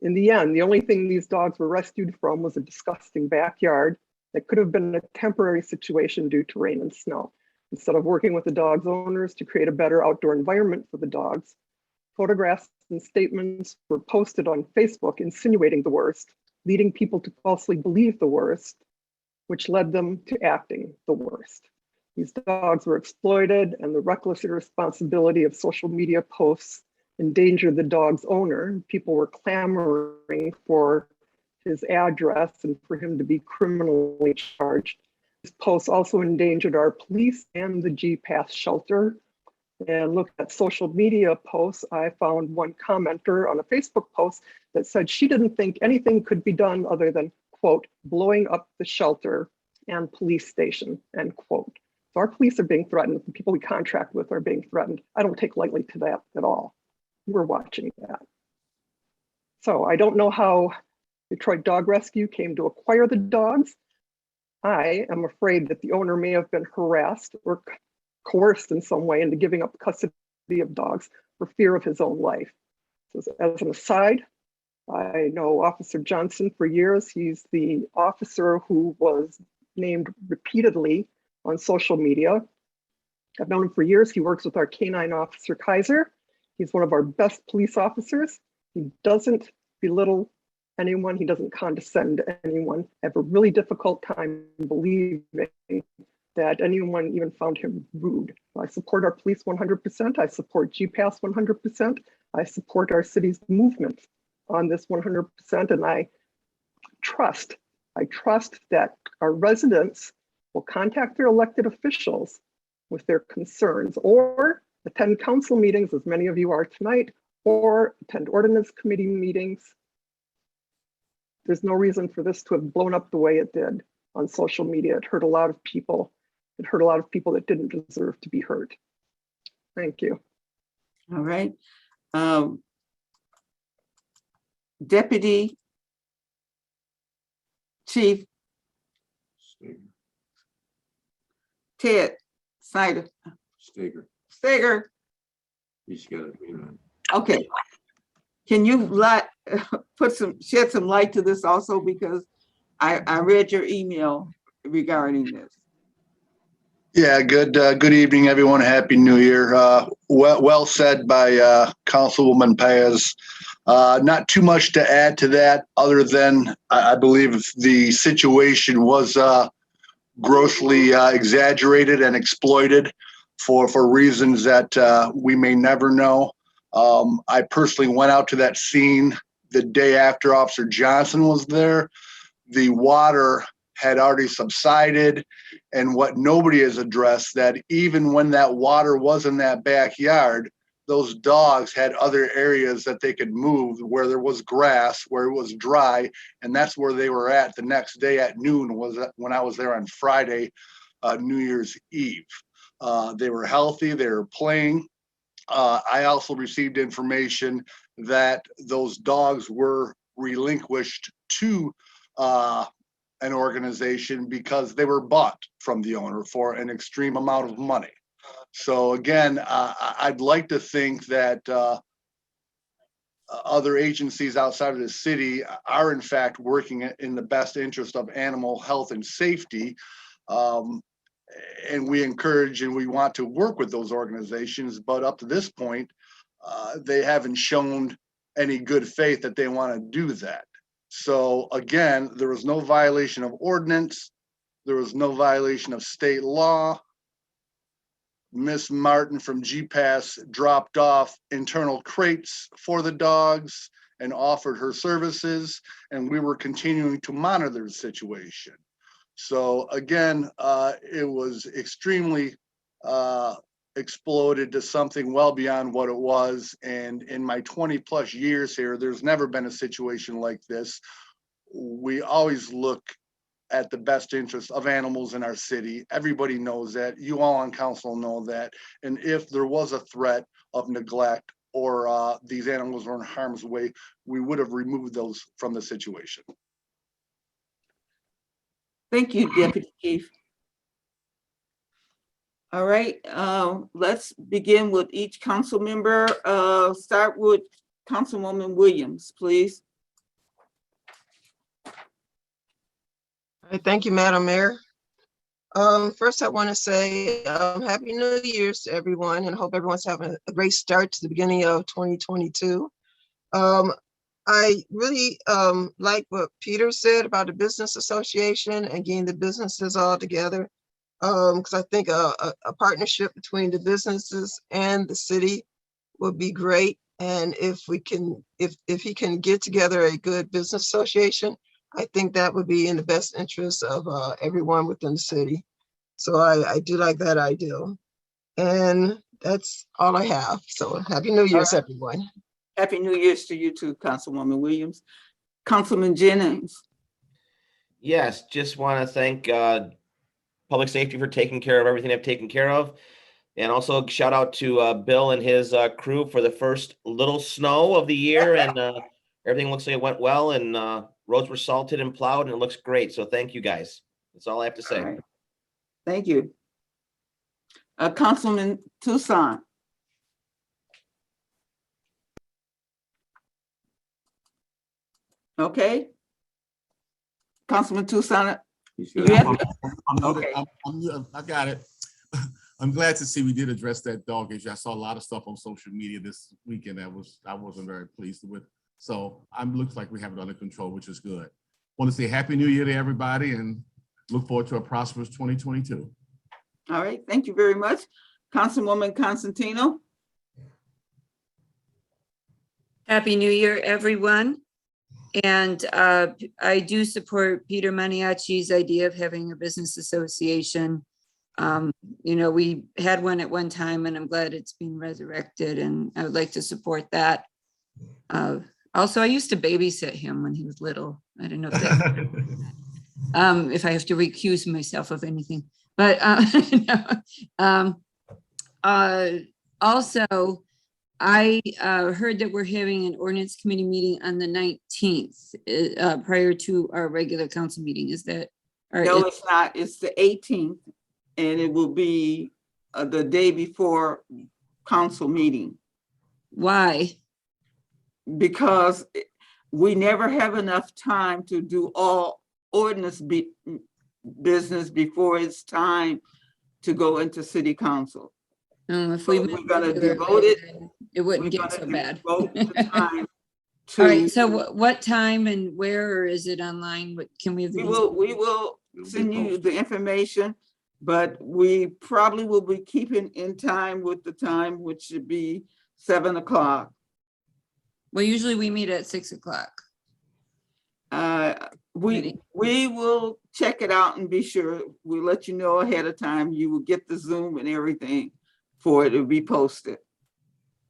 in the end, the only thing these dogs were rescued from was a disgusting backyard that could have been a temporary situation due to rain and snow. Instead of working with the dog's owners to create a better outdoor environment for the dogs, photographs and statements were posted on Facebook insinuating the worst, leading people to falsely believe the worst, which led them to acting the worst. These dogs were exploited, and the reckless irresponsibility of social media posts endangered the dog's owner. People were clamoring for his address and for him to be criminally charged. This post also endangered our police and the GPAS shelter. And look at social media posts. I found one commenter on a Facebook post that said she didn't think anything could be done other than, quote, blowing up the shelter and police station, end quote. So our police are being threatened. The people we contract with are being threatened. I don't take lightly to that at all. We're watching that. So I don't know how Detroit Dog Rescue came to acquire the dogs. I am afraid that the owner may have been harassed or coerced in some way into giving up custody of dogs for fear of his own life. So as an aside, I know Officer Johnson for years. He's the officer who was named repeatedly on social media. I've known him for years. He works with our canine officer, Kaiser. He's one of our best police officers. He doesn't belittle anyone. He doesn't condescend to anyone. I have a really difficult time believing that anyone even found him rude. I support our police 100%. I support GPAS 100%. I support our city's movement on this 100%. And I trust that our residents will contact their elected officials with their concerns, or attend council meetings, as many of you are tonight, or attend ordinance committee meetings. There's no reason for this to have blown up the way it did on social media. It hurt a lot of people. It hurt a lot of people that didn't deserve to be hurt. Thank you. All right. Deputy Chief Ted Snyder. Steger. He's got it. Okay. Can you shed some light to this also, because I read your email regarding this. Yeah, good evening, everyone. Happy New Year. Well said by Councilwoman Paez. Not too much to add to that, other than I believe the situation was grossly exaggerated and exploited for reasons that we may never know. I personally went out to that scene the day after Officer Johnson was there. The water had already subsided, and what nobody has addressed, that even when that water was in that backyard, those dogs had other areas that they could move where there was grass, where it was dry, and that's where they were at the next day at noon, was when I was there on Friday, New Year's Eve. They were healthy, they were playing. I also received information that those dogs were relinquished to an organization because they were bought from the owner for an extreme amount of money. So again, I'd like to think that other agencies outside of the city are in fact working in the best interest of animal health and safety. And we encourage and we want to work with those organizations, but up to this point, they haven't shown any good faith that they want to do that. So again, there was no violation of ordinance. There was no violation of state law. Miss Martin from GPS dropped off internal crates for the dogs and offered her services, and we were continuing to monitor the situation. So again, it was extremely exploded to something well beyond what it was. And in my 20+ years here, there's never been a situation like this. We always look at the best interest of animals in our city. Everybody knows that. You all on council know that. And if there was a threat of neglect or these animals were in harm's way, we would have removed those from the situation. Thank you, Deputy Chief. All right, let's begin with each council member. Start with Councilwoman Williams, please. All right, thank you, Madam Mayor. First, I want to say Happy New Year's to everyone, and hope everyone's having a great start to the beginning of 2022. I really like what Peter said about the business association and getting the businesses all together. Because I think a partnership between the businesses and the city would be great. And if we can, if he can get together a good business association, I think that would be in the best interest of everyone within the city. So I do like that idea. And that's all I have. So Happy New Year's, everyone. Happy New Year's to you too, Councilwoman Williams. Councilman Jennings. Yes, just want to thank Public Safety for taking care of everything they've taken care of. And also shout out to Bill and his crew for the first little snow of the year. And everything looks like it went well, and roads were salted and plowed, and it looks great. So thank you guys. That's all I have to say. Right. Thank you. Councilman Tucson. Okay. Councilman Tucson. Okay. I got it. I'm glad to see we did address that dog issue. I saw a lot of stuff on social media this weekend that I wasn't very pleased with. So looks like we have it under control, which is good. Want to say Happy New Year to everybody and look forward to a prosperous 2022. All right, thank you very much. Councilwoman Constantino. Happy New Year, everyone. And I do support Peter Maniaci's idea of having a business association. You know, we had one at one time, and I'm glad it's being resurrected, and I would like to support that. Also, I used to babysit him when he was little. I don't know if that, if I have to recuse myself of anything, but also, I heard that we're having an ordinance committee meeting on the 19th prior to our regular council meeting. Is that? No, it's not. It's the 18th, and it will be the day before council meeting. Why? Because we never have enough time to do all ordinance business before it's time to go into city council. If we're gonna devote it, it wouldn't get so bad. All right. So what time and where, or is it online? What can we have? We will send you the information, but we probably will be keeping in time with the time, which should be 7 o'clock. Well, usually we meet at 6 o'clock. We will check it out and be sure. We'll let you know ahead of time. You will get the Zoom and everything for it to be posted.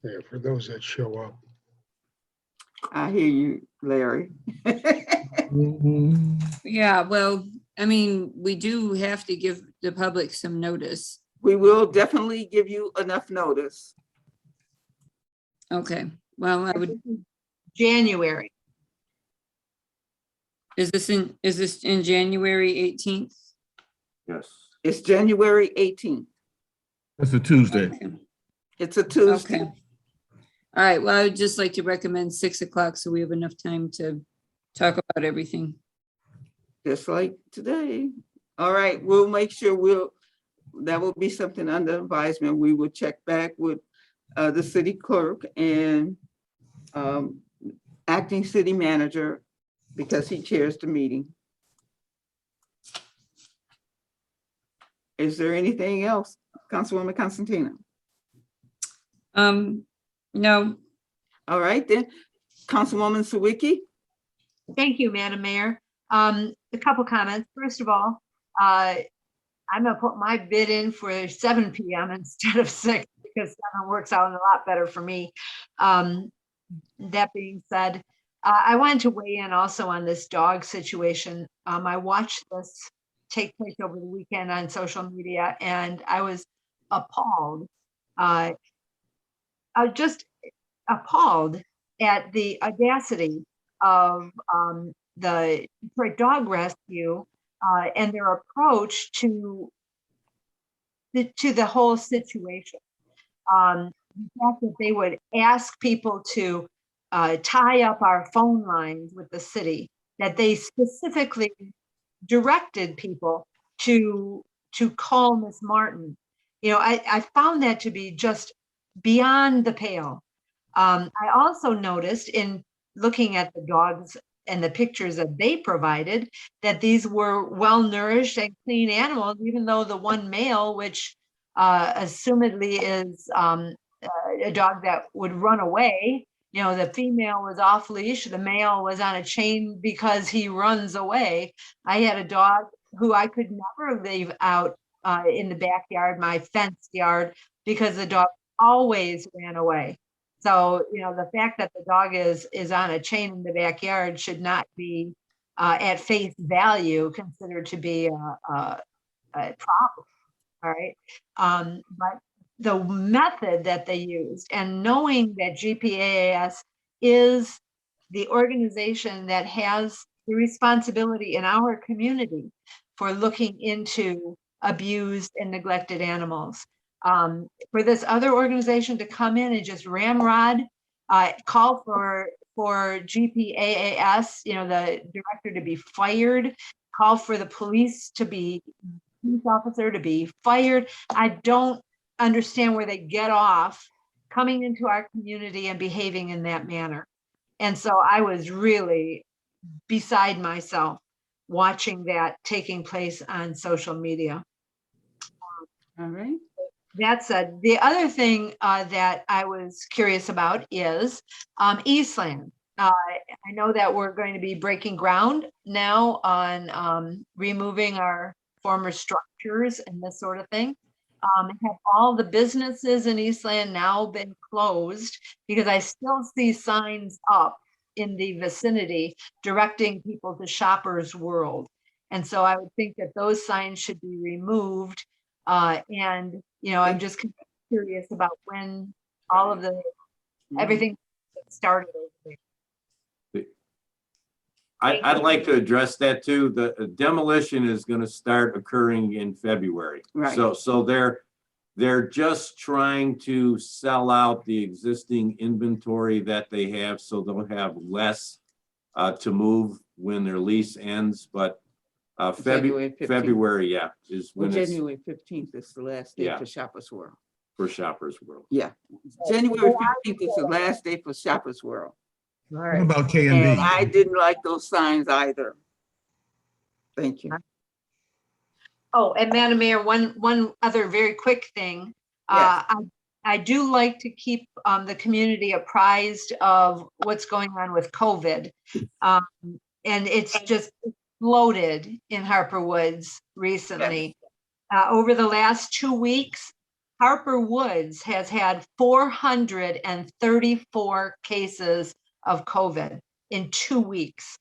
Yeah, for those that show up. I hear you, Larry. Yeah, well, I mean, we do have to give the public some notice. We will definitely give you enough notice. Okay, well, I would. January. Is this in January 18th? Yes. It's January 18th. That's a Tuesday. It's a Tuesday. Okay. All right, well, I would just like to recommend 6 o'clock so we have enough time to talk about everything. Just like today. All right, we'll make sure that will be something under advisement. We will check back with the city clerk and acting city manager because he chairs the meeting. Is there anything else, Councilwoman Constantino? No. All right, then, Councilwoman Sawicki. Thank you, Madam Mayor. A couple comments. First of all, I'm gonna put my bid in for 7 p.m. instead of 6 because 7 works out a lot better for me. That being said, I wanted to weigh in also on this dog situation. I watched this take place over the weekend on social media and I was appalled. Just appalled at the audacity of the Detroit Dog Rescue and their approach to the whole situation. The fact that they would ask people to tie up our phone lines with the city, that they specifically directed people to call Miss Martin. You know, I found that to be just beyond the pale. I also noticed in looking at the dogs and the pictures that they provided that these were well-nourished and clean animals, even though the one male, which assumedly is a dog that would run away, you know, the female was off leash, the male was on a chain because he runs away. I had a dog who I could never leave out in the backyard, my fenced yard, because the dog always ran away. So, you know, the fact that the dog is on a chain in the backyard should not be at face value considered to be a problem. All right. But the method that they used and knowing that GPAAS is the organization that has the responsibility in our community for looking into abused and neglected animals. For this other organization to come in and just ramrod, call for GPAAS, you know, the director to be fired, call for the police officer to be fired. I don't understand where they get off coming into our community and behaving in that manner. And so I was really beside myself watching that taking place on social media. All right. That said, the other thing that I was curious about is Eastland. I know that we're going to be breaking ground now on removing our former structures and this sort of thing. Have all the businesses in Eastland now been closed? Because I still see signs up in the vicinity directing people to Shoppers World. And so I would think that those signs should be removed. And, you know, I'm just curious about when all of everything started over there. I'd like to address that too. The demolition is going to start occurring in February. Right. So they're just trying to sell out the existing inventory that they have, so they'll have less to move when their lease ends. But February, yeah, is when it's January 15th is the last day for Shoppers World. for Shoppers World. Yeah, January 15th is the last day for Shoppers World. All What right. about K&B? And I didn't like those signs either. Thank you. Oh, and Madam Mayor, one other very quick thing. Yes. I do like to keep the community apprised of what's going on with COVID. And it's just exploded in Harper Woods recently. Over the last 2 weeks, Harper Woods has had 434 cases of COVID in 2 weeks,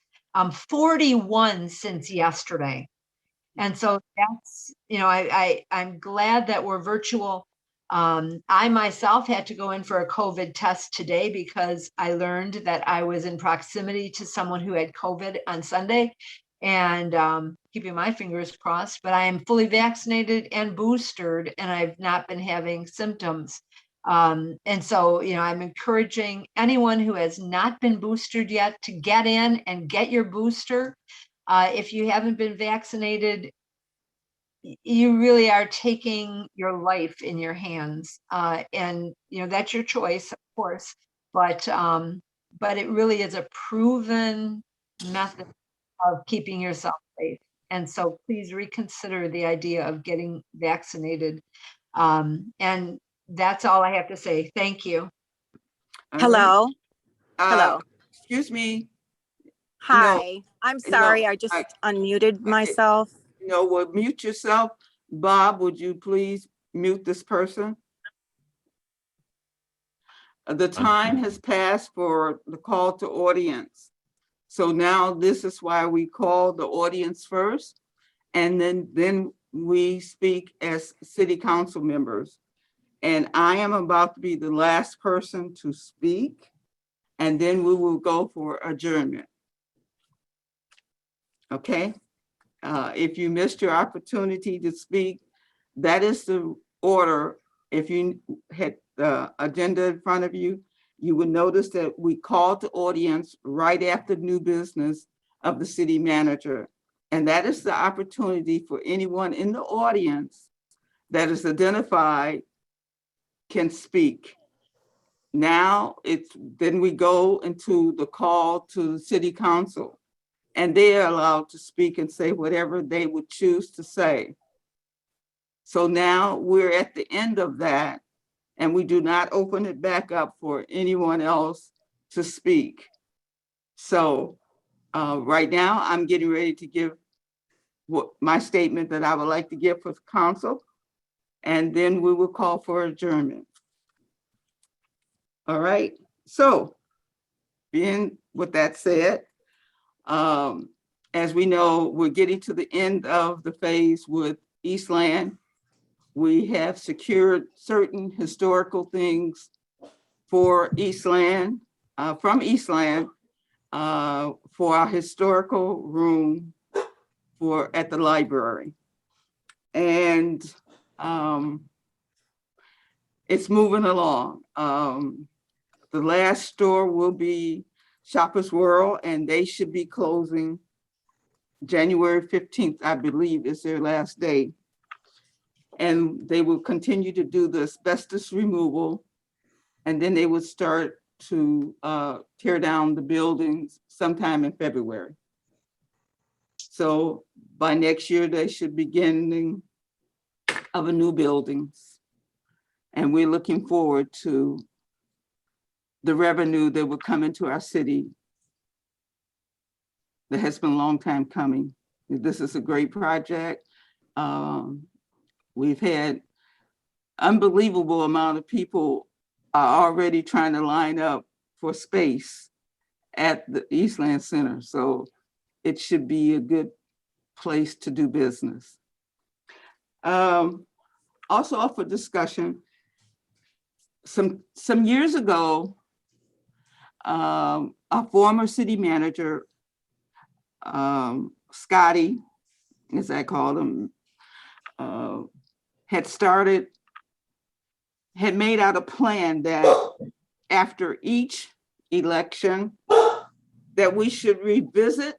41 since yesterday. And so that's, I'm glad that we're virtual. I myself had to go in for a COVID test today because I learned that I was in proximity to someone who had COVID on Sunday, and keeping my fingers crossed, but I am fully vaccinated and boosted, and I've not been having symptoms. And so, I'm encouraging anyone who has not been boosted yet to get in and get your booster. If you haven't been vaccinated, you really are taking your life in your hands. And, that's your choice, of course, but it really is a proven method of keeping yourself safe. And so please reconsider the idea of getting vaccinated. And that's all I have to say. Thank you. Hello. Hello. Excuse me. Hi, I'm sorry, I just unmuted myself. Well, mute yourself. Bob, would you please mute this person? The time has passed for the call to audience. So now this is why we call the audience first, and then we speak as city council members. And I am about to be the last person to speak, and then we will go for adjournment. Okay? If you missed your opportunity to speak, that is the order. If you had the agenda in front of you, you would notice that we called the audience right after new business of the city manager. And that is the opportunity for anyone in the audience that is identified can speak. Now then we go into the call to the city council, and they are allowed to speak and say whatever they would choose to say. So now we're at the end of that, and we do not open it back up for anyone else to speak. So right now I'm getting ready to give my statement that I would like to give for the council, and then we will call for adjournment. All right, so being with that said, as we know, we're getting to the end of the phase with Eastland. We have secured certain historical things for Eastland, from Eastland, for our historical room at the library. And it's moving along. The last store will be Shoppers World, and they should be closing January 15th, I believe, is their last day. And they will continue to do the asbestos removal, and then they would start to tear down the buildings sometime in February. So by next year, they should be beginning of a new buildings. And we're looking forward to the revenue that will come into our city that has been a long time coming. This is a great project. We've had unbelievable amount of people are already trying to line up for space at the Eastland Center. So it should be a good place to do business. Also up for discussion, some years ago, a former city manager, Scotty, as I call him, had made out a plan that after each election, that we should revisit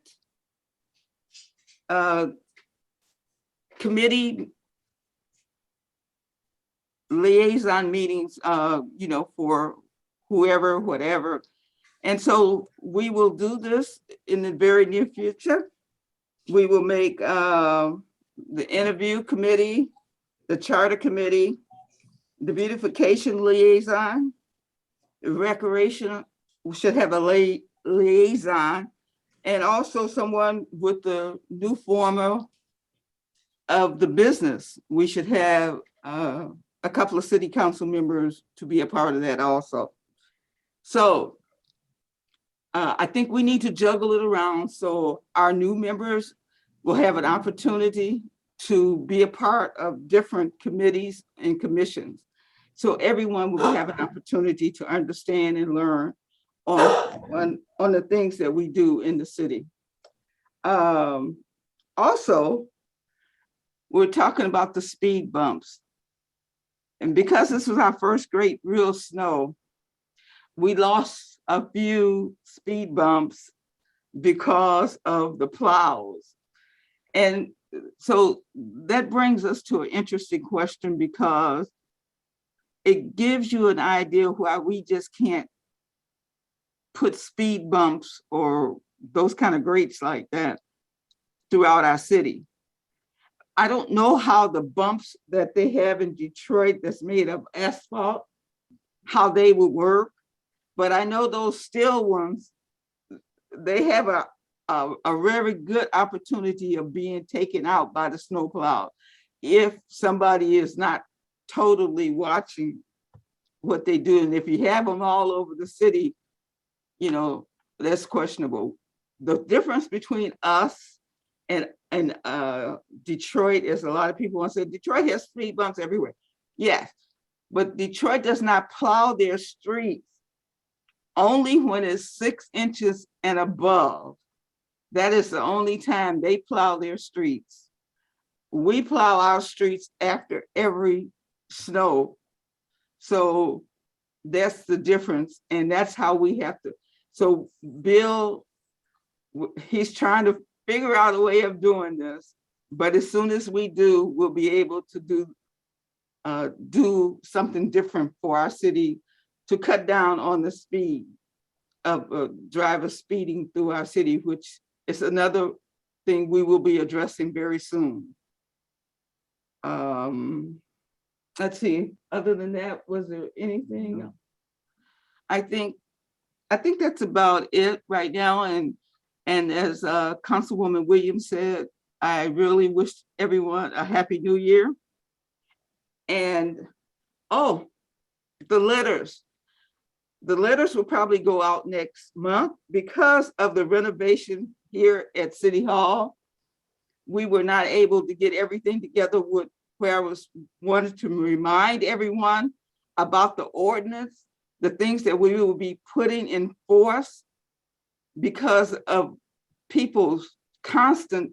committee liaison meetings, for whoever, whatever. And so we will do this in the very near future. We will make the interview committee, the charter committee, the beautification liaison, the recreation, we should have a liaison, and also someone with the new form of the business. We should have a couple of city council members to be a part of that also. So I think we need to juggle it around so our new members will have an opportunity to be a part of different committees and commissions. So everyone will have an opportunity to understand and learn on the things that we do in the city. Also, we're talking about the speed bumps. And because this was our first great real snow, we lost a few speed bumps because of the plows. And so that brings us to an interesting question, because it gives you an idea why we just can't put speed bumps or those kind of grates like that throughout our city. I don't know how the bumps that they have in Detroit that's made of asphalt, how they would work, but I know those steel ones, they have a very good opportunity of being taken out by the snowplow if somebody is not totally watching what they do. And if you have them all over the city, you know, that's questionable. The difference between us and Detroit is, a lot of people want to say Detroit has speed bumps everywhere. Yes, but Detroit does not plow their streets only when it's 6 inches and above. That is the only time they plow their streets. We plow our streets after every snow. So that's the difference. And that's how we have to. So Bill, he's trying to figure out a way of doing this, but as soon as we do, we'll be able to do something different for our city to cut down on the speed of drivers speeding through our city, which is another thing we will be addressing very soon. Let's see, other than that, was there anything? No. I think that's about it right now. And as Councilwoman Williams said, I really wish everyone a happy new year. And, oh, the letters. The letters will probably go out next month because of the renovation here at City Hall. We were not able to get everything together with where I wanted to remind everyone about the ordinance, the things that we will be putting in force because of people's constant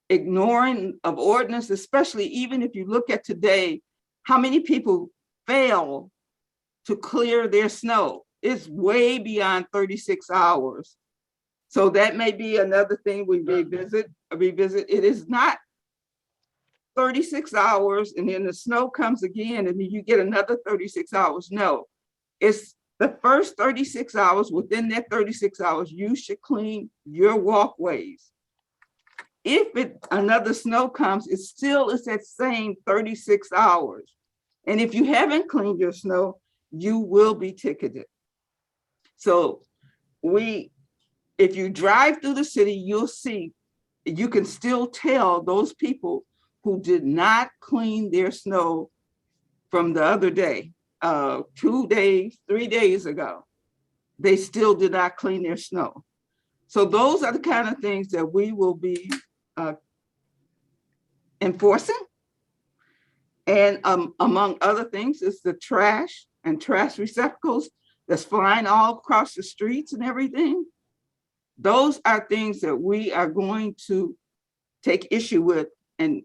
ignoring of ordinance, especially even if you look at today, how many people fail to clear their snow. It's way beyond 36 hours. So that may be another thing we revisit. It is not 36 hours and then the snow comes again and then you get another 36 hours. No, it's the first 36 hours. Within that 36 hours, you should clean your walkways. If another snow comes, it still is that same 36 hours. And if you haven't cleaned your snow, you will be ticketed. So if you drive through the city, you'll see, you can still tell those people who did not clean their snow from the other day, 2 days, 3 days ago, they still did not clean their snow. So those are the kind of things that we will be enforcing. And among other things is the trash and trash receptacles that's flying all across the streets and everything. Those are things that we are going to take issue with and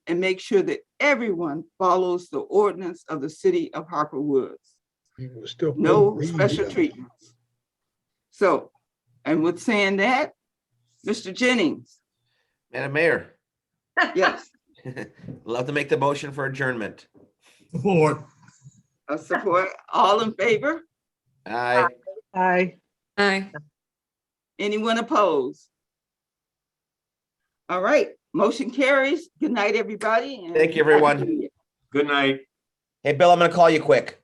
make sure that everyone follows the ordinance of the city of Harper Woods. No special treatments. So, and with saying that, Mr. Jennings. Madam Mayor. Yes. Love to make the motion for adjournment. Support. Support. All in favor? Aye. Aye. Aye. Anyone opposed? All right, motion carries. Good night, everybody. and Thank you, Happy New everyone. Year. Good night. Hey, Bill, I'm gonna call you quick.